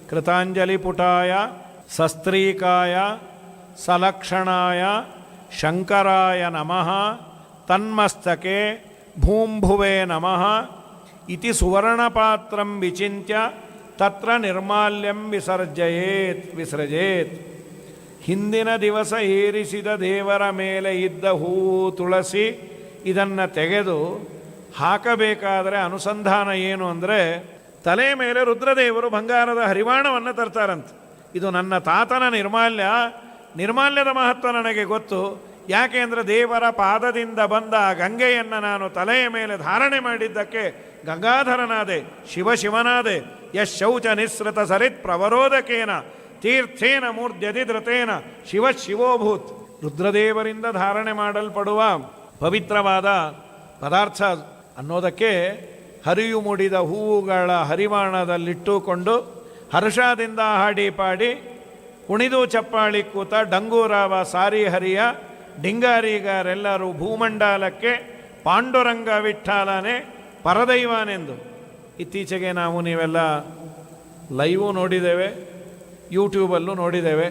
ಕೃತಾಂಜಲಿ ಪುಟಾಯ ಸಸ್ತ್ರೀಕಾಯ ಸಲಕ್ಷಣಾಯ ಶಂಕರಾಯ ನಮಃ ತನ್ಮಸ್ತಕೆ ಭೂಂಭುವೆ ನಮಃ ಇತಿ ಸುವರ್ಣಪಾತ್ರಂ ವಿಚಿಂತ್ಯ ತತ್ರ ನಿರ್ಮಾಲ್ಯಂ ವಿಸರ್ಜೇತ್. ಹಿಂದಿನ ದಿವಸ ಏರಿಸಿದ ದೇವರ ಮೇಲೆ ಇದ್ದ ಹೂ ತುಳಸಿ ಇದನ್ನು ತೆಗೆದು ಹಾಕಬೇಕಾದರೆ ಅನುಸಂಧಾನ ಏನು ಅಂದರೆ, ತಲೆ ಮೇಲೆ ರುದ್ರದೇವರು ಬಂಗಾರದ ಹರಿವಾಣವನ್ನು ತರ್ತಾರಂತೆ. ಇದು ನನ್ನ ತಾತನ ನಿರ್ಮಾಲ್ಯದ ಮಹತ್ವ ನನಗೆ ಗೊತ್ತು. ಯಾಕೆ ಅಂದರೆ ದೇವರ ಪಾದದಿಂದ ಬಂದ ಗಂಗೆಯನ್ನು ನಾನು ತಲೆಯ ಮೇಲೆ ಧಾರಣೆ ಮಾಡಿದ್ದಕ್ಕೆ ಗಂಗಾಧರನಾದೆ, ಶಿವನಾದೆ. ಯಶೌಚ ನಿಸ್ಸೃತ ಸರಿತ್ ಪ್ರವರೋಧಕೇನ ತೀರ್ಥೇನ ಮೂರ್ಧ್ಯದಿ ಧೃತೇನ ಶಿವೋಭೂತ್. ರುದ್ರದೇವರಿಂದ ಧಾರಣೆ ಮಾಡಲ್ಪಡುವ ಪವಿತ್ರವಾದ ಪದಾರ್ಥ ಅನ್ನೋದಕ್ಕೆ ಹರಿಯು ಮೂಡಿದ ಹೂವುಗಳ ಹರಿವಾಣದಲ್ಲಿಟ್ಟುಕೊಂಡು ಹರ್ಷದಿಂದ ಹಾಡಿ ಪಾಡಿ ಕುಣಿದು ಚಪ್ಪಾಳಿ ಕೂತ ಡಂಗೂರಾವ ಸಾರಿ ಹರಿಯ ಡಿಂಗಾರಿಗರೆಲ್ಲರೂ ಭೂಮಂಡಲಕ್ಕೆ ಪಾಂಡುರಂಗ ವಿಠ್ಠಲನೇ ಪರದೈವನೆಂದು. ಇತ್ತೀಚೆಗೆ ನಾವು ನೀವೆಲ್ಲ ಲೈವು ನೋಡಿದ್ದೇವೆ, ಯೂಟ್ಯೂಬಲ್ಲೂ ನೋಡಿದ್ದೇವೆ.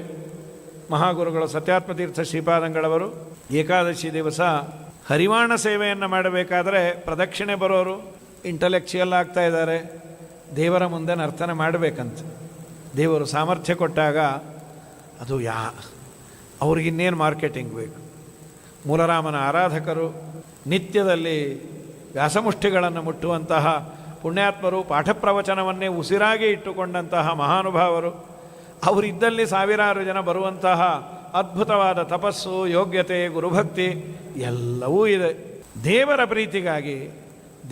ಮಹಾಗುರುಗಳು ಸತ್ಯಾತ್ಮತೀರ್ಥ ಶ್ರೀಪಾದಂಗಳವರು ಏಕಾದಶಿ ದಿವಸ ಹರಿವಾಣ ಸೇವೆಯನ್ನು ಮಾಡಬೇಕಾದ್ರೆ ಪ್ರದಕ್ಷಿಣೆ ಬರೋರು ಇಂಟಲೆಕ್ಚುಯಲ್ ಆಗ್ತಾ ಇದ್ದಾರೆ. ದೇವರ ಮುಂದೆ ನರ್ತನೆ ಮಾಡಬೇಕಂತ ದೇವರು ಸಾಮರ್ಥ್ಯ ಕೊಟ್ಟಾಗ ಅದು ಅವ್ರಿಗಿನ್ನೇನು ಮಾರ್ಕೆಟಿಂಗ್ ಬೇಕು. ಮೂಲರಾಮನ ಆರಾಧಕರು, ನಿತ್ಯದಲ್ಲಿ ವ್ಯಾಸಮುಷ್ಟಿಗಳನ್ನು ಮುಟ್ಟುವಂತಹ ಪುಣ್ಯಾತ್ಮರು, ಪಾಠ ಪ್ರವಚನವನ್ನೇ ಉಸಿರಾಗಿ ಇಟ್ಟುಕೊಂಡಂತಹ ಮಹಾನುಭಾವರು, ಅವರಿದ್ದಲ್ಲಿ ಸಾವಿರಾರು ಜನ ಬರುವಂತಹ ಅದ್ಭುತವಾದ ತಪಸ್ಸು, ಯೋಗ್ಯತೆ, ಗುರುಭಕ್ತಿ ಎಲ್ಲವೂ ಇದೆ. ದೇವರ ಪ್ರೀತಿಗಾಗಿ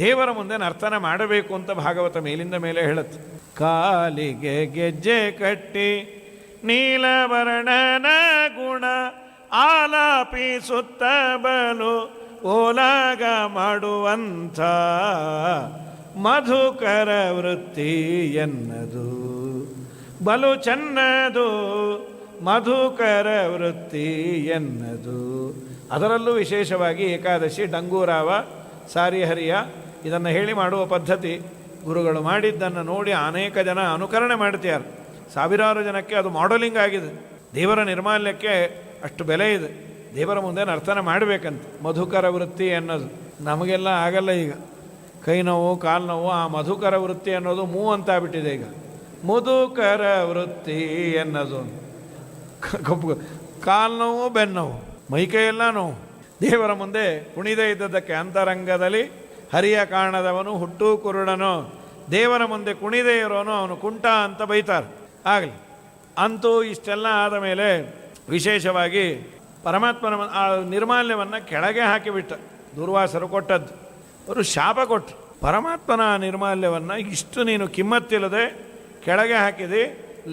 ದೇವರ ಮುಂದೆ ನರ್ತನ ಮಾಡಬೇಕು ಅಂತ ಭಾಗವತ ಮೇಲಿಂದ ಮೇಲೆ ಹೇಳುತ್ತೆ. ಕಾಲಿಗೆ ಗೆಜ್ಜೆ ಕಟ್ಟಿ ನೀಲವರ್ಣನ ಗುಣ ಆಲಾಪಿಸುತ್ತ ಬಲು ಓಲಾಗ ಮಾಡುವಂಥ ಮಧುಕರ ವೃತ್ತಿ ಎನ್ನದು ಬಲು ಚೆನ್ನದು ಮಧುಕರ ವೃತ್ತಿ ಎನ್ನದು. ಅದರಲ್ಲೂ ವಿಶೇಷವಾಗಿ ಏಕಾದಶಿ ಡಂಗೂರಾವ ಸಾರಿ ಹರಿಯ ಇದನ್ನು ಹೇಳಿ ಮಾಡುವ ಪದ್ಧತಿ ಗುರುಗಳು ಮಾಡಿದ್ದನ್ನು ನೋಡಿ ಅನೇಕ ಜನ ಅನುಕರಣೆ ಮಾಡ್ತಾರೆ. ಸಾವಿರಾರು ಜನಕ್ಕೆ ಅದು ಮಾಡಲಿಂಗ್ ಆಗಿದೆ. ದೇವರ ನಿರ್ಮಾಲ್ಯಕ್ಕೆ ಅಷ್ಟು ಬೆಲೆ ಇದೆ. ದೇವರ ಮುಂದೆ ನರ್ತನ ಮಾಡಬೇಕಂತ ಮಧುಕರ ವೃತ್ತಿ ಅನ್ನೋದು ನಮಗೆಲ್ಲ ಆಗಲ್ಲ. ಈಗ ಕೈ ನೋವು, ಕಾಲು ನೋವು, ಆ ಮಧುಕರ ವೃತ್ತಿ ಅನ್ನೋದು ಅಂತ ಆಗ್ಬಿಟ್ಟಿದೆ. ಈಗ ಮಧುಕರ ವೃತ್ತಿ ಅನ್ನೋದು ಕಾಲು ನೋವು, ಬೆನ್ನೋವು, ಮೈಕೈಯೆಲ್ಲ ನೋವು. ದೇವರ ಮುಂದೆ ಕುಣಿದೇ ಇದ್ದದ್ದಕ್ಕೆ ಅಂತರಂಗದಲ್ಲಿ ಹರಿಯ ಕಾಣದವನು ಹುಟ್ಟು ಕುರುಡನೋ, ದೇವರ ಮುಂದೆ ಕುಣಿದೇ ಇರೋನು ಅವನು ಕುಂಟ ಅಂತ ಬೈತಾರೆ. ಆಗಲಿ, ಅಂತೂ ಇಷ್ಟೆಲ್ಲ ಆದ ಮೇಲೆ ವಿಶೇಷವಾಗಿ ಪರಮಾತ್ಮನ ಆ ನಿರ್ಮಾಲ್ಯವನ್ನು ಕೆಳಗೆ ಹಾಕಿಬಿಟ್ಟ. ದುರ್ವಾಸರು ಕೊಟ್ಟದ್ದು, ಅವರು ಶಾಪ ಕೊಟ್ಟರು. ಪರಮಾತ್ಮನ ನಿರ್ಮಾಲ್ಯವನ್ನು ಇಷ್ಟು ನೀನು ಕಿಮ್ಮತ್ತಿಲ್ಲದೆ ಕೆಳಗೆ ಹಾಕಿದೆ,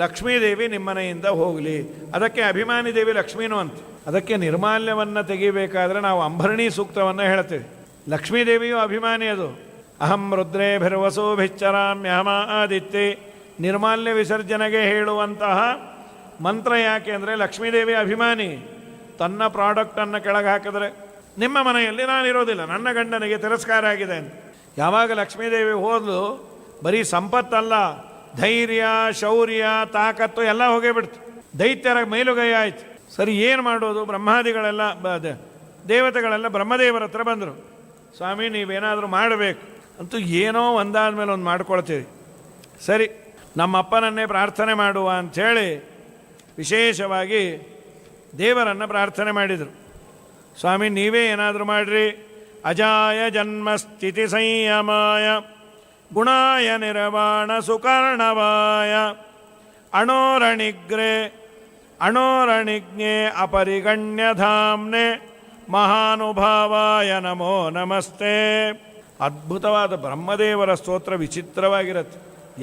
ಲಕ್ಷ್ಮೀದೇವಿ ನಿಮ್ಮನೆಯಿಂದ ಹೋಗಲಿ. ಅದಕ್ಕೆ ಅಭಿಮಾನಿ ದೇವಿ ಲಕ್ಷ್ಮೀನು ಅಂತ. ಅದಕ್ಕೆ ನಿರ್ಮಾಲ್ಯವನ್ನು ತೆಗಿಬೇಕಾದ್ರೆ ನಾವು ಅಂಬರಣಿ ಸೂಕ್ತವನ್ನು ಹೇಳ್ತೇವೆ. ಲಕ್ಷ್ಮೀದೇವಿಯು ಅಭಿಮಾನಿ. ಅದು ಅಹಂ ರುದ್ರೇಭಿರ್ವಸೋಭಿಚ್ಚರಾಮ್ಯಹಮ ಆದಿತ್ಯೆ ನಿರ್ಮಾಲ್ಯ ವಿಸರ್ಜನೆಗೆ ಹೇಳುವಂತಹ ಮಂತ್ರ. ಯಾಕೆ ಅಂದರೆ ಲಕ್ಷ್ಮೀದೇವಿ ಅಭಿಮಾನಿ. ತನ್ನ ಪ್ರಾಡಕ್ಟನ್ನು ಕೆಳಗೆ ಹಾಕಿದ್ರೆ ನಿಮ್ಮ ಮನೆಯಲ್ಲಿ ನಾನಿರೋದಿಲ್ಲ, ನನ್ನ ಗಂಡನಿಗೆ ತಿರಸ್ಕಾರ ಆಗಿದೆ ಅಂತ. ಯಾವಾಗ ಲಕ್ಷ್ಮೀದೇವಿ ಹೋದ್ಲು, ಬರೀ ಸಂಪತ್ತಲ್ಲ, ಧೈರ್ಯ, ಶೌರ್ಯ, ತಾಕತ್ತು ಎಲ್ಲ ಹೋಗೇ ಬಿಡ್ತು. ದೈತ್ಯರ ಮೇಲುಗೈ ಆಯಿತು. ಸರಿ, ಏನು ಮಾಡೋದು? ಬ್ರಹ್ಮಾದಿಗಳೆಲ್ಲ ದೇವತೆಗಳೆಲ್ಲ ಬ್ರಹ್ಮದೇವರ ಹತ್ರ ಬಂದರು. ಸ್ವಾಮಿ, ನೀವೇನಾದರೂ ಮಾಡಬೇಕು ಅಂತೂ ಏನೋ ಒಂದಾದ ಮೇಲೆ ಒಂದು ಮಾಡ್ಕೊಳ್ತೀವಿ. ಸರಿ, ನಮ್ಮ ಅಪ್ಪನನ್ನೇ ಪ್ರಾರ್ಥನೆ ಮಾಡುವ ಅಂಥೇಳಿ ವಿಶೇಷವಾಗಿ ದೇವರನ್ನು ಪ್ರಾರ್ಥನೆ ಮಾಡಿದರು. ಸ್ವಾಮಿ, ನೀವೇ ಏನಾದರೂ ಮಾಡಿರಿ. ಅಜಾಯ ಜನ್ಮಸ್ಥಿತಿ ಸಂಯಮಾಯ ಗುಣಾಯ ನಿರ್ವಾಣ ಸುಕರ್ಣವಾಯ ಅಣೋರಣಿಜ್ಞೆ ಅಪರಿಗಣ್ಯಧಾಮ್ನೆ ಮಹಾನುಭಾವಾಯ ನಮೋ ನಮಸ್ತೆ. ಅದ್ಭುತವಾದ ಬ್ರಹ್ಮದೇವರ ಸ್ತೋತ್ರ ವಿಚಿತ್ರವಾಗಿರುತ್ತೆ.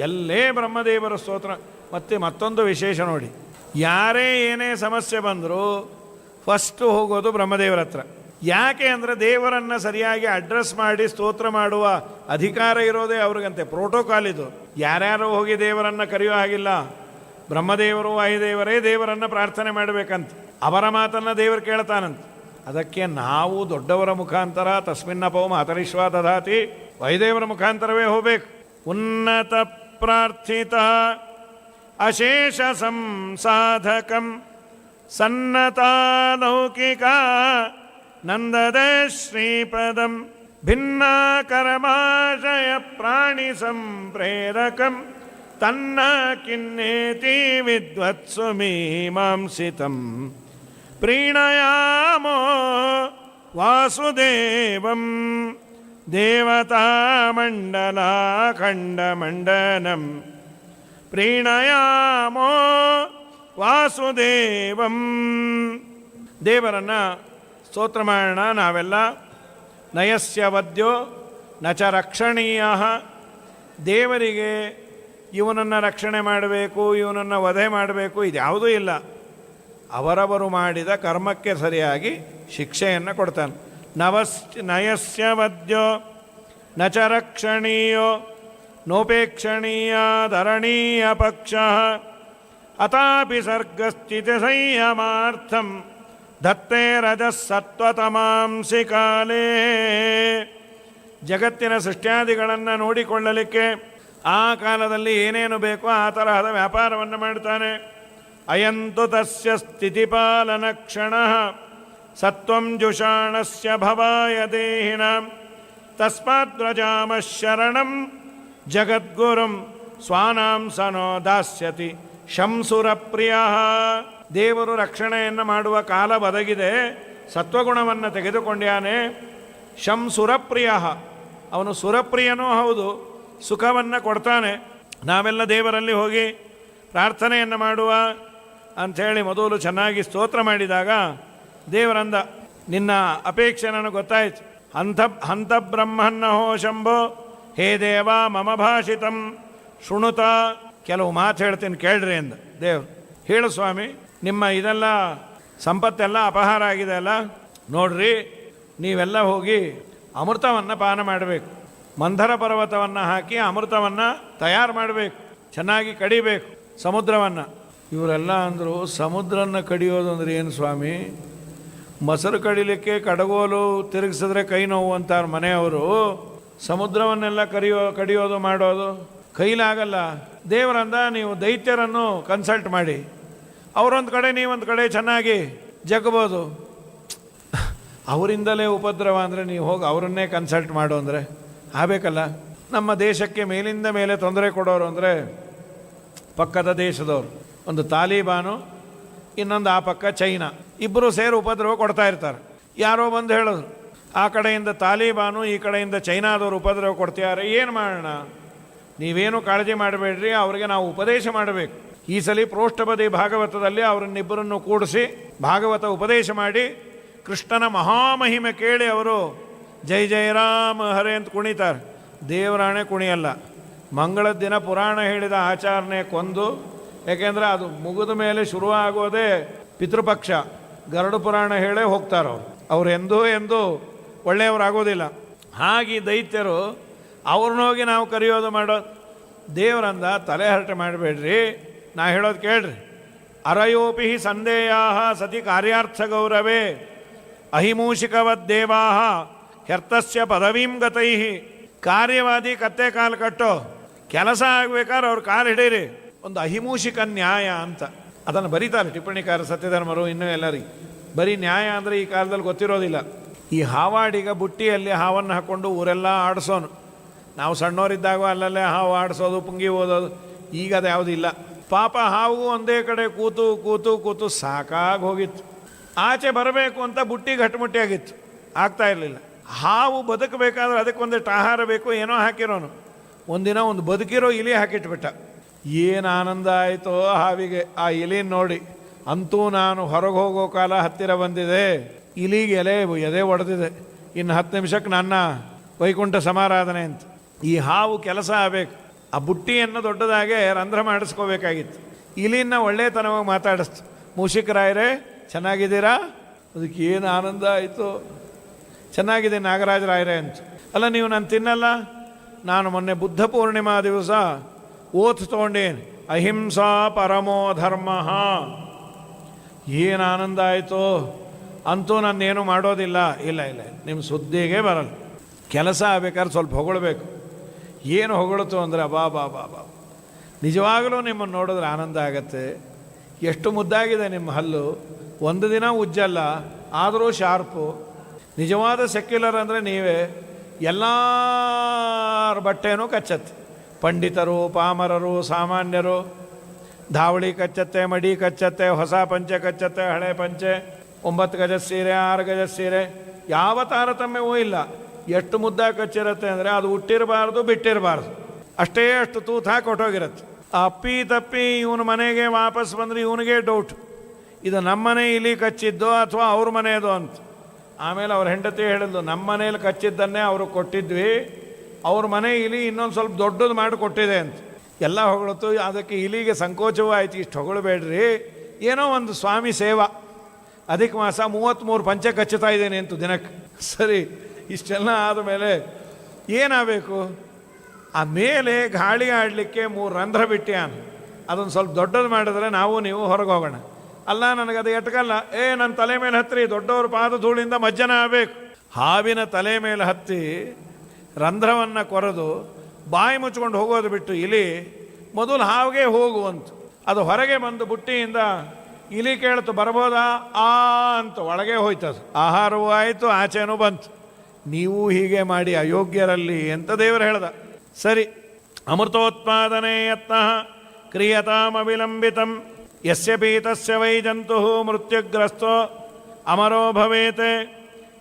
ಎಲ್ಲೇ ಬ್ರಹ್ಮದೇವರ ಸ್ತೋತ್ರ. ಮತ್ತು ಮತ್ತೊಂದು ವಿಶೇಷ ನೋಡಿ, ಯಾರೇ ಏನೇ ಸಮಸ್ಯೆ ಬಂದರೂ ಫಸ್ಟು ಹೋಗೋದು ಬ್ರಹ್ಮದೇವರ ಹತ್ರ. ಯಾಕೆ ಅಂದರೆ ದೇವರನ್ನು ಸರಿಯಾಗಿ ಅಡ್ರೆಸ್ ಮಾಡಿ ಸ್ತೋತ್ರ ಮಾಡುವ ಅಧಿಕಾರ ಇರೋದೇ ಅವ್ರಿಗಂತೆ. ಪ್ರೋಟೋಕಾಲ್ ಇದು. ಯಾರ್ಯಾರು ಹೋಗಿ ದೇವರನ್ನು ಕರೆಯೋ ಹಾಗಿಲ್ಲ. ಬ್ರಹ್ಮದೇವರು, ವಾಯುದೇವರೇ ದೇವರನ್ನು ಪ್ರಾರ್ಥನೆ ಮಾಡಬೇಕಂತ. ಅವರ ಮಾತನ್ನು ದೇವರು ಕೇಳ್ತಾನಂತ. ಅದಕ್ಕೆ ನಾವು ದೊಡ್ಡವರ ಮುಖಾಂತರ ತಸ್ಮಿನ್ನಪೋ ಮಾತರಿಶ್ವ ದದಾತಿ, ವಾಯುದೇವರ ಮುಖಾಂತರವೇ ಹೋಗಬೇಕು. ಉನ್ನತ ಪ್ರಾರ್ಥಿತ ಅಶೇಷ ಸಂಸಾಧಕಂ ಸನ್ನತಾಲೌಕಿಕ ನಂದದ ಶ್ರೀಪದಂ ಭಿನ್ನಾಕರಮಾಶಯ ಪ್ರಾಣಿ ಸಂಪ್ರೇರಕಂ ತನ್ನ ಕಿನ್ನೇತಿ ವಿದ್ವತ್ಸು ಮೀಮಾಂಸಿತಂ ಪ್ರೀಣಯಾಮೋ ವಾಸುದೇವಂ ದೇವತಾಮಂಡಲಾಖಂಡಮಂಡನಂ ಪ್ರೀಣಯಾಮೋ ವಾಸುದೇವಂ. ದೇವರನ್ನು ಸ್ತೋತ್ರ ಮಾಡೋಣ ನಾವೆಲ್ಲ. ನಯಸ್ಯ ವದ್ಯೋ ನ ಚ ರಕ್ಷಣೀಯ. ದೇವರಿಗೆ ಇವನನ್ನು ರಕ್ಷಣೆ ಮಾಡಬೇಕು, ಇವನನ್ನು ವಧೆ ಮಾಡಬೇಕು, ಇದ್ಯಾವುದೂ ಇಲ್ಲ. ಅವರವರು ಮಾಡಿದ ಕರ್ಮಕ್ಕೆ ಸರಿಯಾಗಿ ಶಿಕ್ಷೆಯನ್ನು ಕೊಡ್ತಾನೆ. ನಯಸ್ಯ ವದ್ಯೋ ನ ಚ ರಕ್ಷಣೀಯೋ ನೋಪೇಕ್ಷಣೀಯ ಧರಣೀಯ ಪಕ್ಷ ಅತಾಪಿ ಸರ್ಗಸ್ಥಿತಿ ಸಂಯಮಾರ್ಥಂ ದತ್ತೇ ರಜಸ್ಸತ್ವತಮಾಂಸಿ ಕಾಲೇ. ಜಗತ್ತಿನ ಸೃಷ್ಟ್ಯಾದಿಗಳನ್ನು ನೋಡಿಕೊಳ್ಳಲಿಕ್ಕೆ ಆ ಕಾಲದಲ್ಲಿ ಏನೇನು ಬೇಕೋ ಆ ತರಹದ ವ್ಯಾಪಾರವನ್ನು ಮಾಡ್ತಾನೆ. ಅಯಂತು ತಸ್ಯ ಸ್ಥಿತಿಪಾಲನ ಕ್ಷಣ ಸತ್ವಂ ಜುಷಾಣಸ್ಯ ಭವಾಯ ದೇಹಿನಾಂ ತಸ್ಮಾತ್ ವ್ರಜಾಮಃ ಶರಣಂ ಜಗದ್ಗುರುಂ ಸ್ವಾನಾಂ ಸನೋ ದಾಸ್ಯತಿ ಶಂಸುರಪ್ರಿಯ. ದೇವರು ರಕ್ಷಣೆಯನ್ನು ಮಾಡುವ ಕಾಲ ಬದಗಿದೆ. ಸತ್ವಗುಣವನ್ನು ತೆಗೆದುಕೊಂಡ್ಯಾನೆ. ಶಂಸುರಪ್ರಿಯ, ಅವನು ಸುರಪ್ರಿಯನೂ ಹೌದು, ಸುಖವನ್ನು ಕೊಡ್ತಾನೆ. ನಾವೆಲ್ಲ ದೇವರಲ್ಲಿ ಹೋಗಿ ಪ್ರಾರ್ಥನೆಯನ್ನು ಮಾಡುವ ಅಂಥೇಳಿ ಮೊದಲು ಚೆನ್ನಾಗಿ ಸ್ತೋತ್ರ ಮಾಡಿದಾಗ ದೇವರಂದ, ನಿನ್ನ ಅಪೇಕ್ಷೆ ನನಗೆ ಗೊತ್ತಾಯಿತು. ಹಂತ ಬ್ರಹ್ಮನ್ನಹೋ ಶಂಭೋ ಹೇ ದೇವ ಮಮ ಭಾಷಿತಂ ಶೃಣುತ. ಕೆಲವು ಮಾತು ಹೇಳ್ತೀನಿ ಕೇಳ್ರಿ ಅಂದ ದೇವರು. ಹೇಳು ಸ್ವಾಮಿ, ನಿಮ್ಮ ಇದೆಲ್ಲ ಸಂಪತ್ತೆಲ್ಲ ಅಪಹಾರ ಆಗಿದೆ ಅಲ್ಲ, ನೋಡ್ರಿ ನೀವೆಲ್ಲ ಹೋಗಿ ಅಮೃತವನ್ನು ಪಾನ ಮಾಡಬೇಕು. ಮಂಥರ ಪರ್ವತವನ್ನು ಹಾಕಿ ಅಮೃತವನ್ನು ತಯಾರು ಮಾಡಬೇಕು, ಚೆನ್ನಾಗಿ ಕಡಿಬೇಕು ಸಮುದ್ರವನ್ನು. ಇವರೆಲ್ಲ ಅಂದರು, ಸಮುದ್ರನ ಕಡಿಯೋದು ಅಂದರೆ ಏನು ಸ್ವಾಮಿ? ಮೊಸರು ಕಡಿಲಿಕ್ಕೆ ಕಡಗೋಲು ತಿರುಗಿಸಿದ್ರೆ ಕೈ ನೋವು ಅಂತಾರೆ ಮನೆಯವರು. ಸಮುದ್ರವನ್ನೆಲ್ಲ ಕಡಿಯೋದು ಮಾಡೋದು ಕೈಲಾಗಲ್ಲ. ದೇವರಂದ, ನೀವು ದೈತ್ಯರನ್ನು ಕನ್ಸಲ್ಟ್ ಮಾಡಿ, ಅವರೊಂದು ಕಡೆ ನೀವೊಂದು ಕಡೆ ಚೆನ್ನಾಗಿ ಜಗ್ಬೋದು. ಅವರಿಂದಲೇ ಉಪದ್ರವ ಅಂದರೆ ನೀವು ಹೋಗಿ ಅವರನ್ನೇ ಕನ್ಸಲ್ಟ್ ಮಾಡು ಅಂದರೆ ಆಗಬೇಕಲ್ಲ. ನಮ್ಮ ದೇಶಕ್ಕೆ ಮೇಲಿಂದ ಮೇಲೆ ತೊಂದರೆ ಕೊಡೋರು ಅಂದರೆ ಪಕ್ಕದ ದೇಶದವರು, ಒಂದು ತಾಲಿಬಾನು, ಇನ್ನೊಂದು ಆ ಪಕ್ಕ ಚೈನಾ, ಇಬ್ಬರು ಸೇರಿ ಉಪದ್ರವ ಕೊಡ್ತಾ ಇರ್ತಾರೆ. ಯಾರೋ ಬಂದು ಹೇಳಿದ್ರು, ಆ ಕಡೆಯಿಂದ ತಾಲಿಬಾನು ಈ ಕಡೆಯಿಂದ ಚೈನಾದವರು ಉಪದ್ರವ ಕೊಡ್ತಿದ್ದಾರೆ, ಏನು ಮಾಡೋಣ? ನೀವೇನು ಕಾಳಜಿ ಮಾಡಬೇಡ್ರಿ, ಅವರಿಗೆ ನಾವು ಉಪದೇಶ ಮಾಡಬೇಕು. ಈ ಸಲ ಪ್ರೋಷ್ಠಪದಿ ಭಾಗವತದಲ್ಲಿ ಅವರನ್ನಿಬ್ಬರನ್ನು ಕೂಡಿಸಿ ಭಾಗವತ ಉಪದೇಶ ಮಾಡಿ ಕೃಷ್ಣನ ಮಹಾಮಹಿಮೆ ಕೇಳಿ ಅವರು ಜೈ ಜಯ ರಾಮ ಹರೇ ಅಂತ ಕುಣಿತಾರೆ. ದೇವರಾಣೆ ಕುಣಿಯಲ್ಲ. ಮಂಗಳದ ದಿನ ಪುರಾಣ ಹೇಳಿದ ಆಚಾರನೆ ಕೊಂದು, ಯಾಕೆಂದರೆ ಅದು ಮುಗಿದ ಮೇಲೆ ಶುರುವಾಗೋದೇ ಪಿತೃಪಕ್ಷ. ಗರುಡ ಪುರಾಣ ಹೇಳೇ ಹೋಗ್ತಾರವ್ರು. ಅವ್ರು ಎಂದೂ ಒಳ್ಳೆಯವರಾಗೋದಿಲ್ಲ. ಹಾಗೆ ದೈತ್ಯರು ಅವ್ರನ್ನೋಗಿ ನಾವು ಕರೆಯೋದು ಮಾಡೋದು. ದೇವರಂದ, ತಲೆ ಹರಟೆ ಮಾಡಬೇಡ್ರಿ, ನಾ ಹೇಳೋದು ಕೇಳ್ರಿ. ಅರಯೋಪಿ ಸಂದೇಯ ಸತಿ ಕಾರ್ಯಾರ್ಥ ಗೌರವೇ ಅಹಿಮೂಷಿಕವದ್ದೇವಾ ಹ್ಯರ್ಥಸ್ಯ ಪದವೀಂ ಗತೈ. ಕಾರ್ಯವಾದಿ ಕತ್ತೆ ಕಾಲು ಕಟ್ಟೋ, ಕೆಲಸ ಆಗ್ಬೇಕಾದ್ರೆ ಅವ್ರ ಕಾಲು ಹಿಡೀರಿ. ಒಂದು ಅಹಿಮೂಷಿಕ ನ್ಯಾಯ ಅಂತ ಅದನ್ನು ಬರೀತಾರೆ ಟಿಪ್ಪಣಿಕಾರ ಸತ್ಯಧರ್ಮರು, ಇನ್ನೂ ಎಲ್ಲರಿಗೆ. ಬರೀ ನ್ಯಾಯ ಅಂದರೆ ಈ ಕಾಲದಲ್ಲಿ ಗೊತ್ತಿರೋದಿಲ್ಲ. ಈ ಹಾವಾಡಿಗ ಬುಟ್ಟಿಯಲ್ಲಿ ಹಾವನ್ನು ಹಾಕ್ಕೊಂಡು ಊರೆಲ್ಲ ಆಡಿಸೋನು. ನಾವು ಸಣ್ಣವರಿದ್ದಾಗ ಅಲ್ಲಲ್ಲೇ ಹಾವು ಆಡಿಸೋದು, ಪುಂಗಿ ಓದೋದು. ಈಗ ಅದು ಯಾವುದಿಲ್ಲ. ಪಾಪ ಹಾವು ಒಂದೇ ಕಡೆ ಕೂತು ಕೂತು ಕೂತು ಸಾಕಾಗಿ ಹೋಗಿತ್ತು. ಆಚೆ ಬರಬೇಕು ಅಂತ ಬುಟ್ಟಿ ಗಟ್ಟಿಮುಟ್ಟಿಯಾಗಿತ್ತು, ಆಗ್ತಾ ಇರಲಿಲ್ಲ. ಹಾವು ಬದುಕಬೇಕಾದ್ರೆ ಅದಕ್ಕೊಂದಿಷ್ಟು ಆಹಾರ ಬೇಕು, ಏನೋ ಹಾಕಿರೋನು. ಒಂದಿನ ಒಂದು ಬದುಕಿರೋ ಇಲಿ ಹಾಕಿಟ್ಬಿಟ್ಟ. ಏನು ಆನಂದ ಆಯಿತೋ ಹಾವಿಗೆ ಆ ಇಲಿನ ನೋಡಿ. ಅಂತೂ ನಾನು ಹೊರಗೆ ಹೋಗೋ ಕಾಲ ಹತ್ತಿರ ಬಂದಿದೆ, ಇಲಿಗೆ ಎದೆ ಒಡೆದಿದೆ, ಇನ್ನು 10 ನಿಮಿಷಕ್ಕೆ ನನ್ನ ವೈಕುಂಠ ಸಮಾರಾಧನೆ ಅಂತ. ಈ ಹಾವು ಕೆಲಸ ಆಗಬೇಕು. ಆ ಬುಟ್ಟಿಯನ್ನು ದೊಡ್ಡದಾಗೆ ರಂಧ್ರ ಮಾಡಿಸ್ಕೋಬೇಕಾಗಿತ್ತು. ಇಲಿನ ಒಳ್ಳೆತನವಾಗಿ ಮಾತಾಡಿಸ್ತು. ಮೂಷಿಕರಾಯರೇ ಚೆನ್ನಾಗಿದ್ದೀರಾ? ಅದಕ್ಕೆ ಏನು ಆನಂದ ಆಯಿತು. ಚೆನ್ನಾಗಿದೆ ನಾಗರಾಜರಾಯರೇ ಅಂತ. ಅಲ್ಲ, ನೀವು ನಾನು ತಿನ್ನಲ್ಲ? ನಾನು ಮೊನ್ನೆ ಬುದ್ಧ ಪೂರ್ಣಿಮಾ ದಿವಸ ಓತ್ ತೊಗೊಂಡೇನು, ಅಹಿಂಸಾ ಪರಮೋ ಧರ್ಮ. ಏನು ಆನಂದ ಆಯಿತು. ಅಂತೂ ನಾನೇನು ಮಾಡೋದಿಲ್ಲ. ಇಲ್ಲ ನಿಮ್ಮ ಸುದ್ದಿಗೆ ಬರಲ್ಲ. ಕೆಲಸ ಆಗ್ಬೇಕಾದ್ರೆ ಸ್ವಲ್ಪ ಹೊಗಳ್ಬೇಕು. ಏನು ಹೊಗಳ್ತು ಅಂದರೆ ಬಾ ಬಾ ಬಾ ಬಾ ನಿಜವಾಗಲೂ ನಿಮ್ಮನ್ನು ನೋಡಿದ್ರೆ ಆನಂದ ಆಗತ್ತೆ. ಎಷ್ಟು ಮುದ್ದಾಗಿದೆ ನಿಮ್ಮ ಹಲ್ಲು. ಒಂದು ದಿನ ಉಜ್ಜಲ್ಲ, ಆದರೂ ಶಾರ್ಪು. ನಿಜವಾದ ಸೆಕ್ಯುಲರ್ ಅಂದರೆ ನೀವೇ. ಎಲ್ಲರ ಬಟ್ಟೆನೂ ಕಚ್ಚತ್ತೆ. ಪಂಡಿತರು, ಪಾಮರರು, ಸಾಮಾನ್ಯರು. ಧಾವಳಿ ಕಚ್ಚತ್ತೆ, ಮಡಿ ಕಚ್ಚತ್ತೆ, ಹೊಸ ಪಂಚೆ ಕಚ್ಚತ್ತೆ, ಹಳೆ ಪಂಚೆ, 9 ಗಜದ ಸೀರೆ, 6 ಗಜದ ಸೀರೆ, ಯಾವ ತಾರತಮ್ಯವೂ ಇಲ್ಲ. ಎಷ್ಟು ಮುದ್ದ ಕಚ್ಚಿರುತ್ತೆ ಅಂದರೆ ಅದು ಹುಟ್ಟಿರಬಾರ್ದು, ಬಿಟ್ಟಿರಬಾರ್ದು. ಅಷ್ಟು ತೂತು ಹಾಕಿ ಹೊಟ್ಟೋಗಿರುತ್ತೆ. ಅಪ್ಪಿ ತಪ್ಪಿ ಇವನ ಮನೆಗೆ ವಾಪಸ್ ಬಂದರೆ ಇವನಿಗೆ ಡೌಟ್, ಇದು ನಮ್ಮನೆ ಇಲಿ ಕಚ್ಚಿದ್ದೋ ಅಥವಾ ಅವ್ರ ಮನೆಯದೋ ಅಂತ. ಆಮೇಲೆ ಅವ್ರ ಹೆಂಡತಿ ಹೇಳಿದ್ಲು, ನಮ್ಮ ಮನೇಲಿ ಕಚ್ಚಿದ್ದನ್ನೇ ಅವರು ಕೊಟ್ಟಿದ್ವಿ, ಅವ್ರ ಮನೆ ಇಲಿ ಇನ್ನೊಂದು ಸ್ವಲ್ಪ ದೊಡ್ಡದು ಮಾಡಿ ಕೊಟ್ಟಿದೆ ಅಂತ. ಎಲ್ಲ ಹೊಗಳತ್ತು. ಅದಕ್ಕೆ ಇಲಿಗೆ ಸಂಕೋಚವೂ ಆಯ್ತು, ಇಷ್ಟು ಹೊಗಳಬೇಡ್ರಿ, ಏನೋ ಒಂದು ಸ್ವಾಮಿ ಸೇವಾ, ಅಧಿಕ ಮಾಸ 33 ಪಂಚೆ ಕಚ್ಚುತ್ತಾ ಇದ್ದೇನೆ ಅಂತ ದಿನಕ್ಕೆ. ಸರಿ, ಇಷ್ಟೆಲ್ಲ ಆದಮೇಲೆ ಏನಾಗಬೇಕು? ಆ ಮೇಲೆ ಗಾಳಿ ಆಡಲಿಕ್ಕೆ 3 ರಂಧ್ರ ಬಿಟ್ಟಿಯಾನು, ಅದನ್ನು ಸ್ವಲ್ಪ ದೊಡ್ಡದು ಮಾಡಿದ್ರೆ ನಾವು ನೀವು ಹೊರಗೆ ಹೋಗೋಣ. ಅಲ್ಲ, ನನಗದು ಎಟ್ಕಲ್ಲ, ನನ್ನ ತಲೆ ಮೇಲೆ ಹತ್ತಿರಿ, ದೊಡ್ಡವ್ರ ಪಾದ ಧೂಳಿಂದ ಮಜ್ಜನ ಆಗಬೇಕು. ಹಾವಿನ ತಲೆ ಮೇಲೆ ಹತ್ತಿ ರಂಧ್ರವನ್ನು ಕೊರೆದು ಬಾಯಿ ಮುಚ್ಕೊಂಡು ಹೋಗೋದು ಬಿಟ್ಟು ಇಲಿ ಮೊದಲು ಹಾವಿಗೆ ಹೋಗುವಂತ. ಅದು ಹೊರಗೆ ಬಂದು ಬುಟ್ಟಿಯಿಂದ ಇಲಿ ಕೇಳ್ತು, ಬರ್ಬೋದಾ ಅಂತ ಒಳಗೆ ಹೋಯ್ತದು. ಆಹಾರವೂ ಆಯಿತು, ಆಚೆನೂ ಬಂತು. ನೀವು ಹೀಗೆ ಮಾಡಿ ಅಯೋಗ್ಯರಲ್ಲಿ ಅಂತ ದೇವರು ಹೇಳ್ದ. ಸರಿ, ಅಮೃತೋತ್ಪಾದನೆ ಯತ್ನ ಕ್ರಿಯತಾಮವಿಲಂಬಿತಂ ಯಸ್ಯ ಪೀತಸ್ಯ ವೈ ಜಂತು ಮೃತ್ಯುಗ್ರಸ್ತೋ ಅಮರೋ ಭವೇತೆ.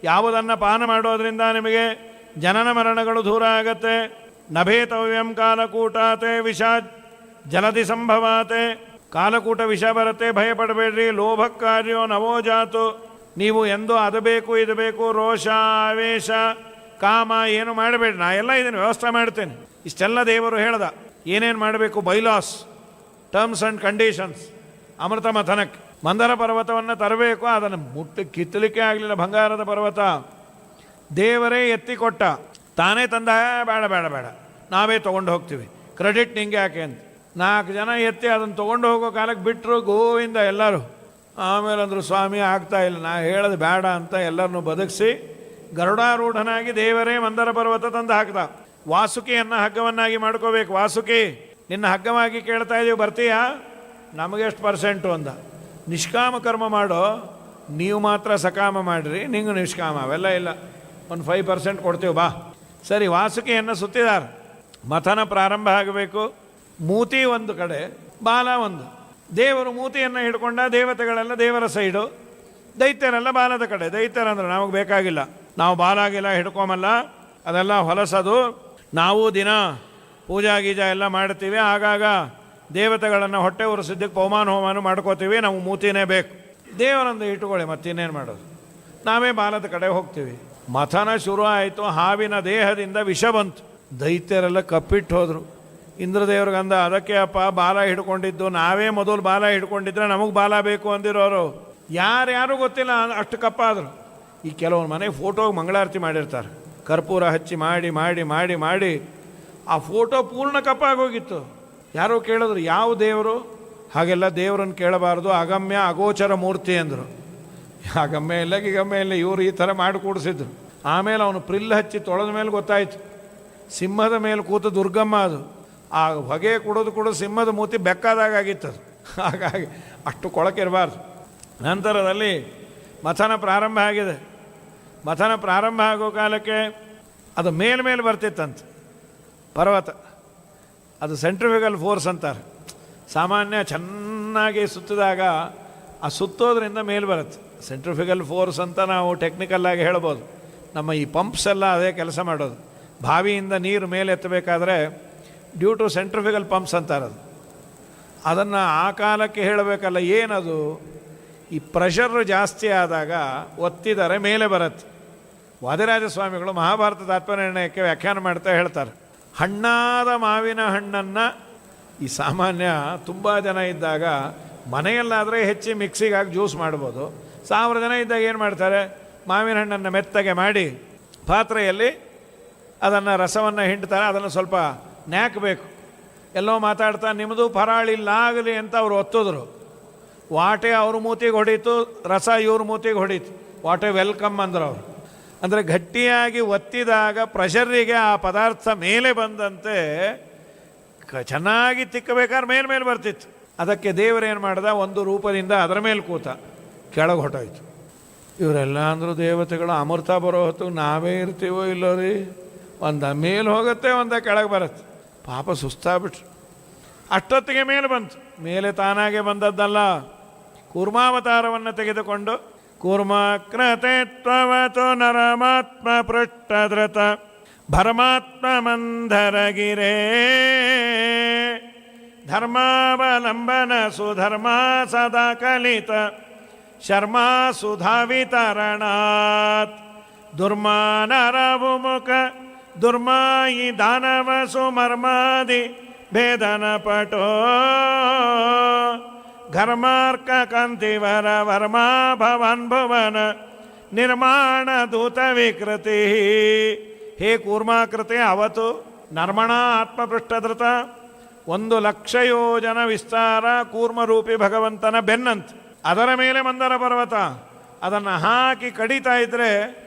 ಯಾವುದನ್ನು ಪಾನ ಮಾಡೋದ್ರಿಂದ ನಿಮಗೆ ಜನನ ಮರಣಗಳು ದೂರ ಆಗತ್ತೆ. ನಭೇತವ್ಯಂ ಕಾಲಕೂಟಾತೆ ವಿಷಾದ್ ಜಲದಿ ಸಂಭವಾತೆ. ಕಾಲಕೂಟ ವಿಷ ಬರುತ್ತೆ, ಭಯಪಡಬೇಡ್ರಿ. ಲೋಭಕ್ಕಾರ್ಯೋ ನವೋ ಜಾತು. ನೀವು ಎಂದೂ ಅದು ಬೇಕು ಇದು ಬೇಕು, ರೋಷ ಆವೇಶ ಕಾಮ ಏನು ಮಾಡಬೇಡಿ, ನಾ ಎಲ್ಲ ಇದನ್ನು ವ್ಯವಸ್ಥೆ ಮಾಡ್ತೇನೆ. ಇಷ್ಟೆಲ್ಲ ದೇವರು ಹೇಳ್ದ. ಏನೇನು ಮಾಡಬೇಕು? Bylaws, terms and conditions. ಅಮೃತ ಮಥನಕ್ಕೆ ಮಂದರ ಪರ್ವತವನ್ನು ತರಬೇಕು. ಅದನ್ನು ಕಿತ್ತಲಿಕ್ಕೆ ಆಗಲಿಲ್ಲ. ಬಂಗಾರದ ಪರ್ವತ ದೇವರೇ ಎತ್ತಿ ಕೊಟ್ಟ, ತಾನೇ ತಂದ. ಬೇಡ ಬೇಡ ಬೇಡ, ನಾವೇ ತೊಗೊಂಡು ಹೋಗ್ತೀವಿ, ಕ್ರೆಡಿಟ್ ನಿಂಗೆ ಯಾಕೆ ಅಂತ 4 ಜನ ಎತ್ತಿ ಅದನ್ನು ತೊಗೊಂಡು ಹೋಗೋ ಕಾಲಕ್ಕೆ ಬಿಟ್ಟರು ಗೋವಿಂದ ಎಲ್ಲರೂ. ಆಮೇಲೆ ಅಂದರು, ಸ್ವಾಮಿ ಆಗ್ತಾ ಇಲ್ಲ, ನಾ ಹೇಳೋದು ಬೇಡ ಅಂತ ಎಲ್ಲರನ್ನೂ ಬದುಕಿಸಿ ಗರುಡಾರೂಢನಾಗಿ ದೇವರೇ ಮಂದರ ಪರ್ವತ ತಂದು ಹಾಕ್ದ. ವಾಸುಕಿಯನ್ನು ಹಗ್ಗವನ್ನಾಗಿ ಮಾಡ್ಕೋಬೇಕು. ವಾಸುಕಿ, ನಿನ್ನ ಹಗ್ಗವಾಗಿ ಕೇಳ್ತಾ ಇದ್ದೀವಿ, ಬರ್ತೀಯಾ? ನಮಗೆಷ್ಟು ಪರ್ಸೆಂಟು ಅಂದ. ನಿಷ್ಕಾಮ ಕರ್ಮ ಮಾಡೋ, ನೀವು ಮಾತ್ರ ಸಕಾಮ ಮಾಡಿರಿ, ನಿಂಗೆ ನಿಷ್ಕಾಮ ಅವೆಲ್ಲ ಇಲ್ಲ, ಒಂದು 5% ಕೊಡ್ತೀವಿ ಬಾ. ಸರಿ, ವಾಸುಕಿಯನ್ನು ಸುತ್ತಿದಾರ. ಮಥನ ಪ್ರಾರಂಭ ಆಗಬೇಕು. ಮೂತಿ ಒಂದು ಕಡೆ, ಬಾಲ ಒಂದು. ದೇವರು ಮೂತಿಯನ್ನು ಹಿಡ್ಕೊಂಡ, ದೇವತೆಗಳೆಲ್ಲ ದೇವರ ಸೈಡು, ದೈತ್ಯರೆಲ್ಲ ಬಾಲದ ಕಡೆ. ದೈತ್ಯರಂದ್ರೆ ನಮಗೆ ಬೇಕಾಗಿಲ್ಲ, ನಾವು ಬಾಲಾಗಿಲ್ಲ ಹಿಡ್ಕೊಂಬಲ್ಲ, ಅದೆಲ್ಲ ಹೊಲಸದು. ನಾವು ದಿನ ಪೂಜಾ ಗೀಜಾ ಎಲ್ಲ ಮಾಡ್ತೀವಿ, ಆಗಾಗ ದೇವತೆಗಳನ್ನು ಹೊಟ್ಟೆ ಉರಿಸಿದ್ದಕ್ಕೆ ಪವಮಾನ ಹೋಮಾನ ಮಾಡ್ಕೋತೀವಿ, ನಾವು ಮೂತಿನೇ ಬೇಕು. ದೇವರೊಂದು ಇಟ್ಟುಕೊಳ್ಳಿ, ಮತ್ತಿನ್ನೇನು ಮಾಡೋದು? ನಾವೇ ಬಾಲದ ಕಡೆ ಹೋಗ್ತೀವಿ. ಮಥನ ಶುರು ಆಯಿತು. ಹಾವಿನ ದೇಹದಿಂದ ವಿಷ ಬಂತು. ದೈತ್ಯರೆಲ್ಲ ಕಪ್ಪಿಟ್ಟು ಹೋದರು. ಇಂದ್ರದೇವ್ರಿಗಂದ, ಅದಕ್ಕೆ ಅಪ್ಪ ಬಾಲ ಹಿಡ್ಕೊಂಡಿದ್ದು, ನಾವೇ ಮೊದಲು ಬಾಲ ಹಿಡ್ಕೊಂಡಿದ್ರೆ ನಮಗೆ ಬಾಲ ಬೇಕು ಅಂದಿರೋರು ಯಾರ್ಯಾರು ಗೊತ್ತಿಲ್ಲ, ಅಷ್ಟು ಕಪ್ಪಾದರು. ಈ ಕೆಲವೊಂದು ಮನೆ ಫೋಟೋಗೆ ಮಂಗಳಾರತಿ ಮಾಡಿರ್ತಾರೆ, ಕರ್ಪೂರ ಹಚ್ಚಿ ಮಾಡಿ ಮಾಡಿ ಮಾಡಿ ಮಾಡಿ ಆ ಫೋಟೋ ಪೂರ್ಣ ಕಪ್ಪಾಗೋಗಿತ್ತು. ಯಾರೋ ಕೇಳಿದ್ರು, ಯಾವ ದೇವರು? ಹಾಗೆಲ್ಲ ದೇವರನ್ನು ಕೇಳಬಾರ್ದು, ಅಗಮ್ಯ ಅಗೋಚರ ಮೂರ್ತಿ ಅಂದರು. ಅಗಮ್ಯ ಇಲ್ಲ ಗಿಗಮ್ಯ ಇಲ್ಲ, ಇವರು ಈ ಥರ ಮಾಡಿ ಕೂಡಿಸಿದ್ರು. ಆಮೇಲೆ ಅವನು ಪ್ರಿಲ್ ಹಚ್ಚಿ ತೊಳೆದ ಮೇಲೆ ಗೊತ್ತಾಯಿತು, ಸಿಂಹದ ಮೇಲೆ ಕೂತು ದುರ್ಗಮ್ಮ ಅದು. ಆ ಹೊಗೆ ಕುಡಿದು ಸಿಂಹದ ಮೂತಿ ಬೆಕ್ಕಾದಾಗಿತ್ತದು. ಹಾಗಾಗಿ ಅಷ್ಟು ಕೊಳಕಿರಬಾರ್ದು. ನಂತರದಲ್ಲಿ ಮಥನ ಪ್ರಾರಂಭ ಆಗಿದೆ. ಮಥನ ಪ್ರಾರಂಭ ಆಗೋ ಕಾಲಕ್ಕೆ ಅದು ಮೇಲೆ ಬರ್ತಿತ್ತಂತೆ ಪರ್ವತ. ಅದು ಸೆಂಟ್ರಿಫ್ಯೂಗಲ್ ಫೋರ್ಸ್ ಅಂತಾರೆ. ಸಾಮಾನ್ಯ ಚೆನ್ನಾಗಿ ಸುತ್ತಿದಾಗ ಆ ಸುತ್ತೋದ್ರಿಂದ ಮೇಲೆ ಬರುತ್ತೆ. ಸೆಂಟ್ರಿಫ್ಯೂಗಲ್ ಫೋರ್ಸ್ ಅಂತ ನಾವು ಟೆಕ್ನಿಕಲ್ಲಾಗಿ ಹೇಳ್ಬೋದು. ನಮ್ಮ ಈ ಪಂಪ್ಸ್ ಎಲ್ಲ ಅದೇ ಕೆಲಸ ಮಾಡೋದು. ಬಾವಿಯಿಂದ ನೀರು ಮೇಲೆ ಎತ್ತಬೇಕಾದ್ರೆ ಡ್ಯೂ ಟು ಸೆಂಟ್ರಿಫ್ಯೂಗಲ್ ಪಂಪ್ಸ್ ಅಂತಾರೆ. ಅದನ್ನು ಆ ಕಾಲಕ್ಕೆ ಹೇಳಬೇಕಲ್ಲ, ಏನದು? ಈ ಪ್ರೆಷರ್ ಜಾಸ್ತಿ ಆದಾಗ ಒತ್ತಿದರೆ ಮೇಲೆ ಬರುತ್ತೆ. ವಾದಿರಾಜ ಸ್ವಾಮಿಗಳು ಮಹಾಭಾರತ ತಾತ್ಪರ್ಯನಿರ್ಣಯಕ್ಕೆ ವ್ಯಾಖ್ಯಾನ ಮಾಡ್ತಾ ಹೇಳ್ತಾರೆ, ಹಣ್ಣಾದ ಮಾವಿನ ಹಣ್ಣನ್ನು ಈ ಸಾಮಾನ್ಯ ತುಂಬ ಜನ ಇದ್ದಾಗ ಮನೆಯಲ್ಲಾದರೆ ಹೆಚ್ಚಿ ಮಿಕ್ಸಿಗಾಗಿ ಜ್ಯೂಸ್ ಮಾಡ್ಬೋದು. 1000 ಜನ ಇದ್ದಾಗ ಏನು ಮಾಡ್ತಾರೆ? ಮಾವಿನ ಹಣ್ಣನ್ನು ಮೆತ್ತಗೆ ಮಾಡಿ ಪಾತ್ರೆಯಲ್ಲಿ ಅದನ್ನು ರಸವನ್ನು ಹಿಂಡ್ತಾರೆ. ಅದನ್ನು ಸ್ವಲ್ಪ ನ್ಯಾಕಬೇಕು. ಎಲ್ಲೋ ಮಾತಾಡ್ತಾ ನಿಮ್ಮದು ಫರಾಳಿಲ್ಲ ಆಗಲಿ ಅಂತ ಅವರು ಒತ್ತಿದ್ರು. ವಾಟೆ ಅವ್ರ ಮೂತಿಗೆ ಹೊಡೀತು, ರಸ ಇವ್ರ ಮೂತಿಗೆ ಹೊಡೀತು. ವಾಟೆ ವೆಲ್ಕಮ್ ಅಂದರು ಅವರು. ಅಂದರೆ ಗಟ್ಟಿಯಾಗಿ ಒತ್ತಿದಾಗ ಪ್ರೆಷರಿಗೆ ಆ ಪದಾರ್ಥ ಮೇಲೆ ಬಂದಂತೆ ಚೆನ್ನಾಗಿ ತಿಕ್ಕಬೇಕಾದ್ರೆ ಮೇಲೆ ಬರ್ತಿತ್ತು. ಅದಕ್ಕೆ ದೇವರೇನು ಮಾಡ್ದ? ಒಂದು ರೂಪದಿಂದ ಅದರ ಮೇಲೆ ಕೂತ, ಕೆಳಗೆ ಹೊಟ್ಟೋಯ್ತು. ಇವರೆಲ್ಲ ಅಂದರು ದೇವತೆಗಳು, ಅಮೃತ ಬರೋ ಹೊತ್ತು ನಾವೇ ಇರ್ತೀವೋ ಇಲ್ಲೋ ರೀ, ಒಂದ ಮೇಲೆ ಹೋಗುತ್ತೆ, ಒಂದ ಕೆಳಗೆ ಬರುತ್ತೆ. ಪಾಪ ಸುಸ್ತಾಗ್ಬಿಟ್ರು. ಅಷ್ಟೊತ್ತಿಗೆ ಮೇಲೆ ಬಂತು. ಮೇಲೆ ತಾನಾಗೆ ಬಂದದ್ದಲ್ಲ, ಕೂರ್ಮಾವತಾರವನ್ನು ತೆಗೆದುಕೊಂಡು ಕೂರ್ಮಾಕ್ರತೆ ತ್ವವತು ನರಮಾತ್ಮ ಪೃಷ್ಠಧೃತ ಭರಮಾತ್ಮ ಮಂಧರಗಿರೇ ಧರ್ಮಾವಲಂಬನ ಸುಧರ್ಮ ಸದಾ ಕಲಿತ ಶರ್ಮಾ ಸುಧಾವಿತರಣಾತ್ ದುರ್ಮಾನರವುಮುಖ ದುರ್ಮಾಯಿ ದಾನವ ಸುಮರ್ಮಾದಿ ಭೇದನ ಪಟೋ ಘರ್ಮಾರ್ಕ ಕಾಂತಿವರ ವರ್ಮಾ ಭವನ್ ಭುವನ ನಿರ್ಮಾಣ ದೂತ ವಿಕೃತಿ. ಹೇ ಕೂರ್ಮಾಕೃತಿ ಅವತು ನರ್ಮಣ ಆತ್ಮಪೃಷ್ಠಧೃತ 1,00,000 ಯೋಜನ ವಿಸ್ತಾರ ಕೂರ್ಮರೂಪಿ ಭಗವಂತನ ಬೆನ್ನಂತ. ಅದರ ಮೇಲೆ ಮಂದರ ಪರ್ವತ. ಅದನ್ನು ಹಾಕಿ ಕಡಿತಾ ಇದ್ದರೆ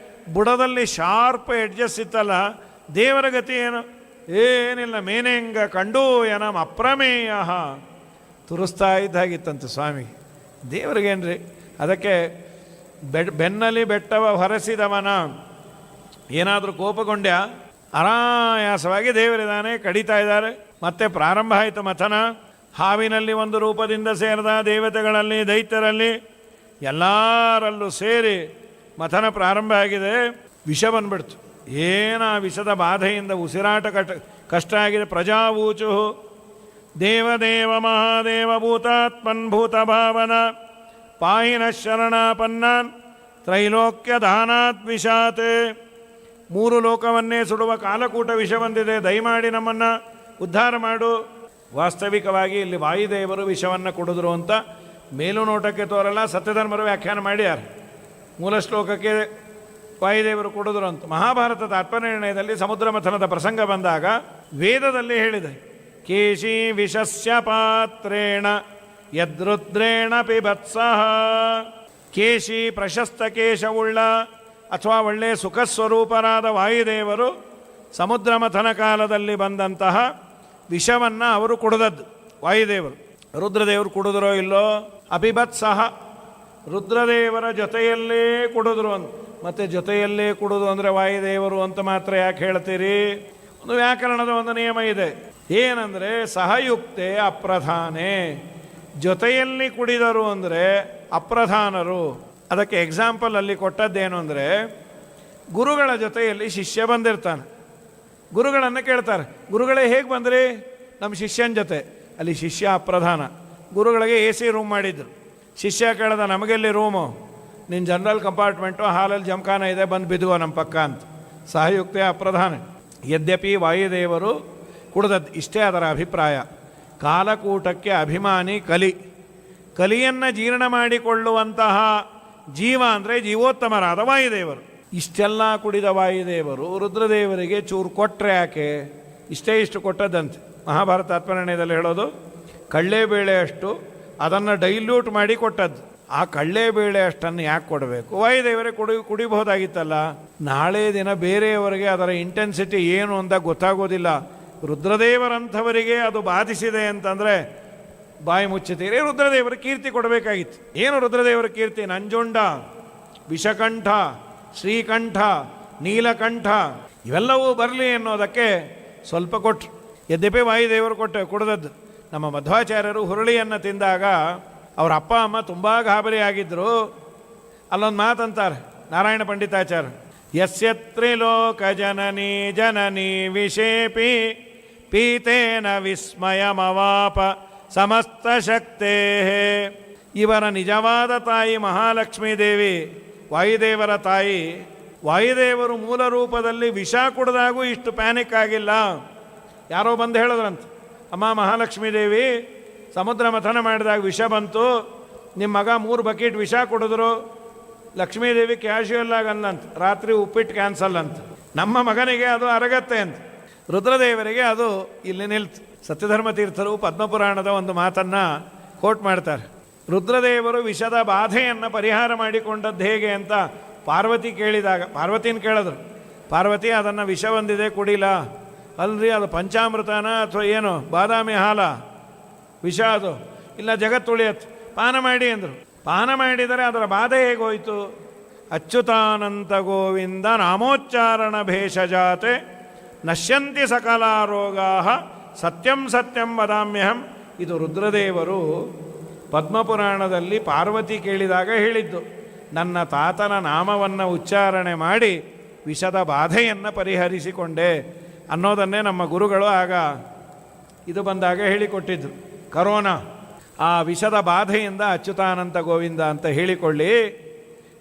ಬುಡದಲ್ಲಿ ಶಾರ್ಪ್ ಎಡ್ಜಸ್ ಇತ್ತಲ್ಲ, ದೇವರ ಗತಿ ಏನು? ಏನಿಲ್ಲ, ಮೇನೆಂಗ ಕಂಡು ಏನಂ ಅಪ್ರಮೇಯ ತುರಿಸ್ತಾ ಇದ್ದಾಗಿತ್ತಂತೆ ಸ್ವಾಮಿಗೆ. ದೇವರಿಗೇನ್ರಿ? ಅದಕ್ಕೆ ಬೆನ್ನಲ್ಲಿ ಬೆಟ್ಟವ ಹೊರಸಿದವನ ಏನಾದರೂ ಕೋಪಗೊಂಡ್ಯ ಅನಾಯಾಸವಾಗಿ ದೇವರಿದ್ದಾನೆ, ಕಡಿತಾ ಇದ್ದಾರೆ. ಮತ್ತೆ ಪ್ರಾರಂಭ ಆಯಿತು ಮಥನ. ಹಾವಿನಲ್ಲಿ ಒಂದು ರೂಪದಿಂದ ಸೇರಿದ ದೇವತೆಗಳಲ್ಲಿ ದೈತ್ಯರಲ್ಲಿ ಎಲ್ಲರಲ್ಲೂ ಸೇರಿ ಮಥನ ಪ್ರಾರಂಭ ಆಗಿದೆ. ವಿಷ ಬಂದ್ಬಿಡ್ತು. ಏನು ಆ ವಿಷದ ಬಾಧೆಯಿಂದ ಉಸಿರಾಟ ಕಷ್ಟ ಆಗಿದೆ. ಪ್ರಜಾವೂಚು ದೇವದೇವ ಮಹಾದೇವ ಭೂತಾತ್ಮನ್ ಭೂತ ಭಾವನ ಪಾಯಿನ ಶರಣಾಪನ್ನಾನ್ ತ್ರೈಲೋಕ್ಯ ದಾನಾತ್ ವಿಷಾತ್. 3 ಲೋಕವನ್ನೇ ಸುಡುವ ಕಾಲಕೂಟ ವಿಷ ಬಂದಿದೆ, ದಯಮಾಡಿ ನಮ್ಮನ್ನು ಉದ್ಧಾರ ಮಾಡು. ವಾಸ್ತವಿಕವಾಗಿ ಇಲ್ಲಿ ವಾಯುದೇವರು ವಿಷವನ್ನು ಕೊಡಿದ್ರು ಅಂತ ಮೇಲು ನೋಟಕ್ಕೆ ತೋರಲ್ಲ, ಸತ್ಯಧರ್ಮರು ವ್ಯಾಖ್ಯಾನ ಮಾಡ್ಯಾರ. ಮೂಲ ಶ್ಲೋಕಕ್ಕೆ ವಾಯುದೇವರು ಕೊಡಿದ್ರು ಅಂತ. ಮಹಾಭಾರತ ತಾತ್ಪರ್ಯನಿರ್ಣಯದಲ್ಲಿ ಸಮುದ್ರ ಮಥನದ ಪ್ರಸಂಗ ಬಂದಾಗ ವೇದದಲ್ಲಿ ಹೇಳಿದೆ, ಕೇಶಿ ವಿಷಸ್ಯ ಪಾತ್ರೇಣ ಯದ್ರುದ್ರೇಣ ಪಿಬತ್ಸಃ. ಕೇಶಿ ಪ್ರಶಸ್ತ ಕೇಶವುಳ್ಳ ಅಥವಾ ಒಳ್ಳೆಯ ಸುಖಸ್ವರೂಪರಾದ ವಾಯುದೇವರು ಸಮುದ್ರ ಮಥನ ಕಾಲದಲ್ಲಿ ಬಂದಂತಹ ವಿಷವನ್ನು ಅವರು ಕುಡಿದದ್ದು ವಾಯುದೇವರು. ರುದ್ರದೇವರು ಕುಡಿದ್ರೋ ಇಲ್ಲೋ? ಅಪಿಬತ್ಸಹ, ರುದ್ರದೇವರ ಜೊತೆಯಲ್ಲೇ ಕುಡಿದ್ರು ಅಂತ. ಮತ್ತು ಜೊತೆಯಲ್ಲೇ ಕುಡಿದು ಅಂದರೆ ವಾಯುದೇವರು ಅಂತ ಮಾತ್ರ ಯಾಕೆ ಹೇಳ್ತೀರಿ? ಒಂದು ವ್ಯಾಕರಣದ ಒಂದು ನಿಯಮ ಇದೆ. ಏನಂದರೆ ಸಹಯುಕ್ತೆ ಅಪ್ರಧಾನೆ. ಜೊತೆಯಲ್ಲಿ ಕುಡಿದರು ಅಂದರೆ ಅಪ್ರಧಾನರು. ಅದಕ್ಕೆ ಎಕ್ಸಾಂಪಲ್ ಅಲ್ಲಿ ಕೊಟ್ಟದ್ದೇನು ಅಂದರೆ, ಗುರುಗಳ ಜೊತೆಯಲ್ಲಿ ಶಿಷ್ಯ ಬಂದಿರ್ತಾನೆ. ಗುರುಗಳನ್ನು ಕೇಳ್ತಾರೆ, ಗುರುಗಳೇ ಹೇಗೆ ಬಂದ್ರಿ? ನಮ್ಮ ಶಿಷ್ಯನ ಜೊತೆ. ಅಲ್ಲಿ ಶಿಷ್ಯ ಅಪ್ರಧಾನ. ಗುರುಗಳಿಗೆ AC ರೂಮ್ ಮಾಡಿದ್ರು. ಶಿಷ್ಯ ಕೇಳ್ದ, ನಮಗೆಲ್ಲಿ ರೂಮು? ನಿನ್ನ ಜನರಲ್ ಕಂಪಾರ್ಟ್ಮೆಂಟು, ಹಾಲಲ್ಲಿ ಜಮಖಾನ ಇದೆ, ಬಂದು ಬಿದ್ದುವ ನಮ್ಮ ಪಕ್ಕ ಅಂತ. ಸಹಯುಕ್ತ ಅಪ್ರಧಾನ. ಯದ್ಯಪಿ ವಾಯುದೇವರು ಕುಡ್ದದ್ದು, ಇಷ್ಟೇ ಅದರ ಅಭಿಪ್ರಾಯ. ಕಾಲಕೂಟಕ್ಕೆ ಅಭಿಮಾನಿ ಕಲಿಯನ್ನು ಜೀರ್ಣ ಮಾಡಿಕೊಳ್ಳುವಂತಹ ಜೀವ ಅಂದರೆ ಜೀವೋತ್ತಮರಾದ ವಾಯುದೇವರು. ಇಷ್ಟೆಲ್ಲ ಕುಡಿದ ವಾಯುದೇವರು ರುದ್ರದೇವರಿಗೆ ಚೂರು ಕೊಟ್ಟರೆ ಯಾಕೆ? ಇಷ್ಟು ಕೊಟ್ಟದ್ದಂತೆ. ಮಹಾಭಾರತ ತಾತ್ಪರ್ಯದಲ್ಲಿ ಹೇಳೋದು, ಕಳ್ಳೆಬೇಳೆ ಅಷ್ಟು ಅದನ್ನು ಡೈಲ್ಯೂಟ್ ಮಾಡಿ ಕೊಟ್ಟದ್ದು. ಆ ಕಳ್ಳೆಬೇಳೆ ಅಷ್ಟನ್ನು ಯಾಕೆ ಕೊಡಬೇಕು? ವಾಯುದೇವರೇ ಕುಡಿಬಹುದಾಗಿತ್ತಲ್ಲ. ನಾಳೆ ದಿನ ಬೇರೆಯವರಿಗೆ ಅದರ ಇಂಟೆನ್ಸಿಟಿ ಏನು ಅಂತ ಗೊತ್ತಾಗೋದಿಲ್ಲ. ರುದ್ರದೇವರಂಥವರಿಗೆ ಅದು ಬಾಧಿಸಿದೆ ಅಂತಂದರೆ ಬಾಯಿ ಮುಚ್ಚುತ್ತೀರಿ. ರುದ್ರದೇವರ ಕೀರ್ತಿ ಕೊಡಬೇಕಾಗಿತ್ತು. ಏನು ರುದ್ರದೇವರ ಕೀರ್ತಿ? ನಂಜುಂಡ, ವಿಷಕಂಠ, ಶ್ರೀಕಂಠ, ನೀಲಕಂಠ ಇವೆಲ್ಲವೂ ಬರಲಿ ಅನ್ನೋದಕ್ಕೆ ಸ್ವಲ್ಪ ಕೊಟ್ಟರು. ಯದ್ಯಪಿ ವಾಯುದೇವರು ಕುಡಿದದ್ದು. ನಮ್ಮ ಮಧ್ವಾಚಾರ್ಯರು ಹುರುಳಿಯನ್ನು ತಿಂದಾಗ ಅವರ ಅಪ್ಪ ಅಮ್ಮ ತುಂಬ ಗಾಬರಿಯಾಗಿದ್ದರು. ಅಲ್ಲೊಂದು ಮಾತಂತಾರೆ ನಾರಾಯಣ ಪಂಡಿತಾಚಾರ್ಯ, ಯಸ್ಯ ತ್ರಿಲೋಕ ಜನನಿ ಜನನಿ ವಿಷೇಪಿ ಪೀತೇನ ವಿಸ್ಮಯಮವಾಪ ಸಮಸ್ತ ಶಕ್ತೇ. ಇವರ ನಿಜವಾದ ತಾಯಿ ಮಹಾಲಕ್ಷ್ಮೀ ದೇವಿ, ವಾಯುದೇವರ ತಾಯಿ. ವಾಯುದೇವರು ಮೂಲ ರೂಪದಲ್ಲಿ ವಿಷ ಕುಡಿದಾಗೂ ಇಷ್ಟು ಪ್ಯಾನಿಕ್ ಆಗಿಲ್ಲ. ಯಾರೋ ಬಂದು ಹೇಳಿದ್ರಂತೆ, ಅಮ್ಮ ಮಹಾಲಕ್ಷ್ಮೀ ದೇವಿ ಸಮುದ್ರ ಮಥನ ಮಾಡಿದಾಗ ವಿಷ ಬಂತು, ನಿಮ್ಮ ಮಗ 3 ಬಕೆಟ್ ವಿಷ ಕುಡಿದ್ರು. ಲಕ್ಷ್ಮೀದೇವಿ ಕ್ಯಾಶುಯಲ್ ಆಗಿ ಅಂದಂತ, ರಾತ್ರಿ ಉಪ್ಪಿಟ್ಟು ಕ್ಯಾನ್ಸಲ್ ಅಂತ. ನಮ್ಮ ಮಗನಿಗೆ ಅದು ಅರಗತ್ತೆ ಅಂತ. ರುದ್ರದೇವರಿಗೆ ಅದು ಇಲ್ಲಿ ನಿಲ್ತು. ಸತ್ಯಧರ್ಮ ತೀರ್ಥರು ಪದ್ಮಪುರಾಣದ ಒಂದು ಮಾತನ್ನು ಕೋಟ್ ಮಾಡ್ತಾರೆ. ರುದ್ರದೇವರು ವಿಷದ ಬಾಧೆಯನ್ನು ಪರಿಹಾರ ಮಾಡಿಕೊಂಡದ್ದು ಹೇಗೆ ಅಂತ ಪಾರ್ವತಿ ಕೇಳಿದಾಗ, ಪಾರ್ವತಿನ ಕೇಳಿದ್ರು, ಪಾರ್ವತಿ ಅದನ್ನು ವಿಷ ಬಂದಿದೆ ಕುಡಿಲ. ಅಲ್ರಿ ಅದು ಪಂಚಾಮೃತನ ಅಥವಾ ಏನು ಬಾದಾಮಿ ಹಾಲ ವಿಷ? ಅದು ಇಲ್ಲ, ಜಗತ್ತುಳಿಯತ್ತು, ಪಾನ ಮಾಡಿ ಅಂದರು. ಪಾನ ಮಾಡಿದರೆ ಅದರ ಬಾಧೆ ಹೇಗೋಯ್ತು? ಅಚ್ಯುತಾನಂತ ಗೋವಿಂದ ನಾಮೋಚ್ಚಾರಣ ಭೇಷಜಾತೆ ನಶ್ಯಂತಿ ಸಕಲ ರೋಗಾ ಸತ್ಯಂ ಸತ್ಯಂ ವದಾಮ್ಯಹಂ. ಇದು ರುದ್ರದೇವರು ಪದ್ಮಪುರಾಣದಲ್ಲಿ ಪಾರ್ವತಿ ಕೇಳಿದಾಗ ಹೇಳಿದ್ದು. ನನ್ನ ತಾತನ ನಾಮವನ್ನು ಉಚ್ಚಾರಣೆ ಮಾಡಿ ವಿಷದ ಬಾಧೆಯನ್ನು ಪರಿಹರಿಸಿಕೊಂಡೆ ಅನ್ನೋದನ್ನೇ ನಮ್ಮ ಗುರುಗಳು ಆಗ ಇದು ಬಂದಾಗ ಹೇಳಿಕೊಟ್ಟಿದ್ರು. ಕರೋನಾ ಆ ವಿಷದ ಬಾಧೆಯಿಂದ ಅಚ್ಯುತಾನಂತ ಗೋವಿಂದ ಅಂತ ಹೇಳಿಕೊಳ್ಳಿ.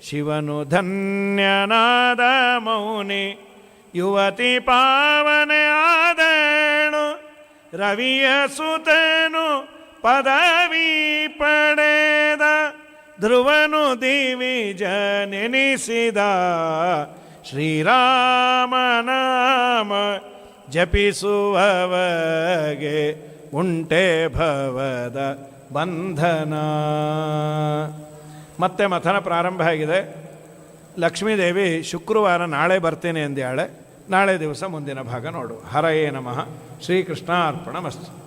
ಶಿವನು ಧನ್ಯನಾದ ಮೌನಿ ಯುವತಿ ಪಾವನೆ ಆದಳು, ರವಿಯ ಸುತನು ಪದವಿ ಪಡೆದ, ಧ್ರುವನು ದಿವಿಜ ನೆನೆಸಿದ, ಶ್ರೀರಾಮನಾಮ ಜಪಿಸುವವಗೆ ಉಂಟೆ ಭವದ ಬಂಧನ. ಮತ್ತೆ ಮಥನ ಪ್ರಾರಂಭ ಆಗಿದೆ. ಲಕ್ಷ್ಮೀದೇವಿ ಶುಕ್ರವಾರ ನಾಳೆ ಬರ್ತೇನೆ ಎಂದ್ಯಾಳೆ. ನಾಳೆ ದಿವಸ ಮುಂದಿನ ಭಾಗ ನೋಡು. ಹರಯೇ ನಮಃ. ಶ್ರೀಕೃಷ್ಣ ಅರ್ಪಣಮಸ್ತು.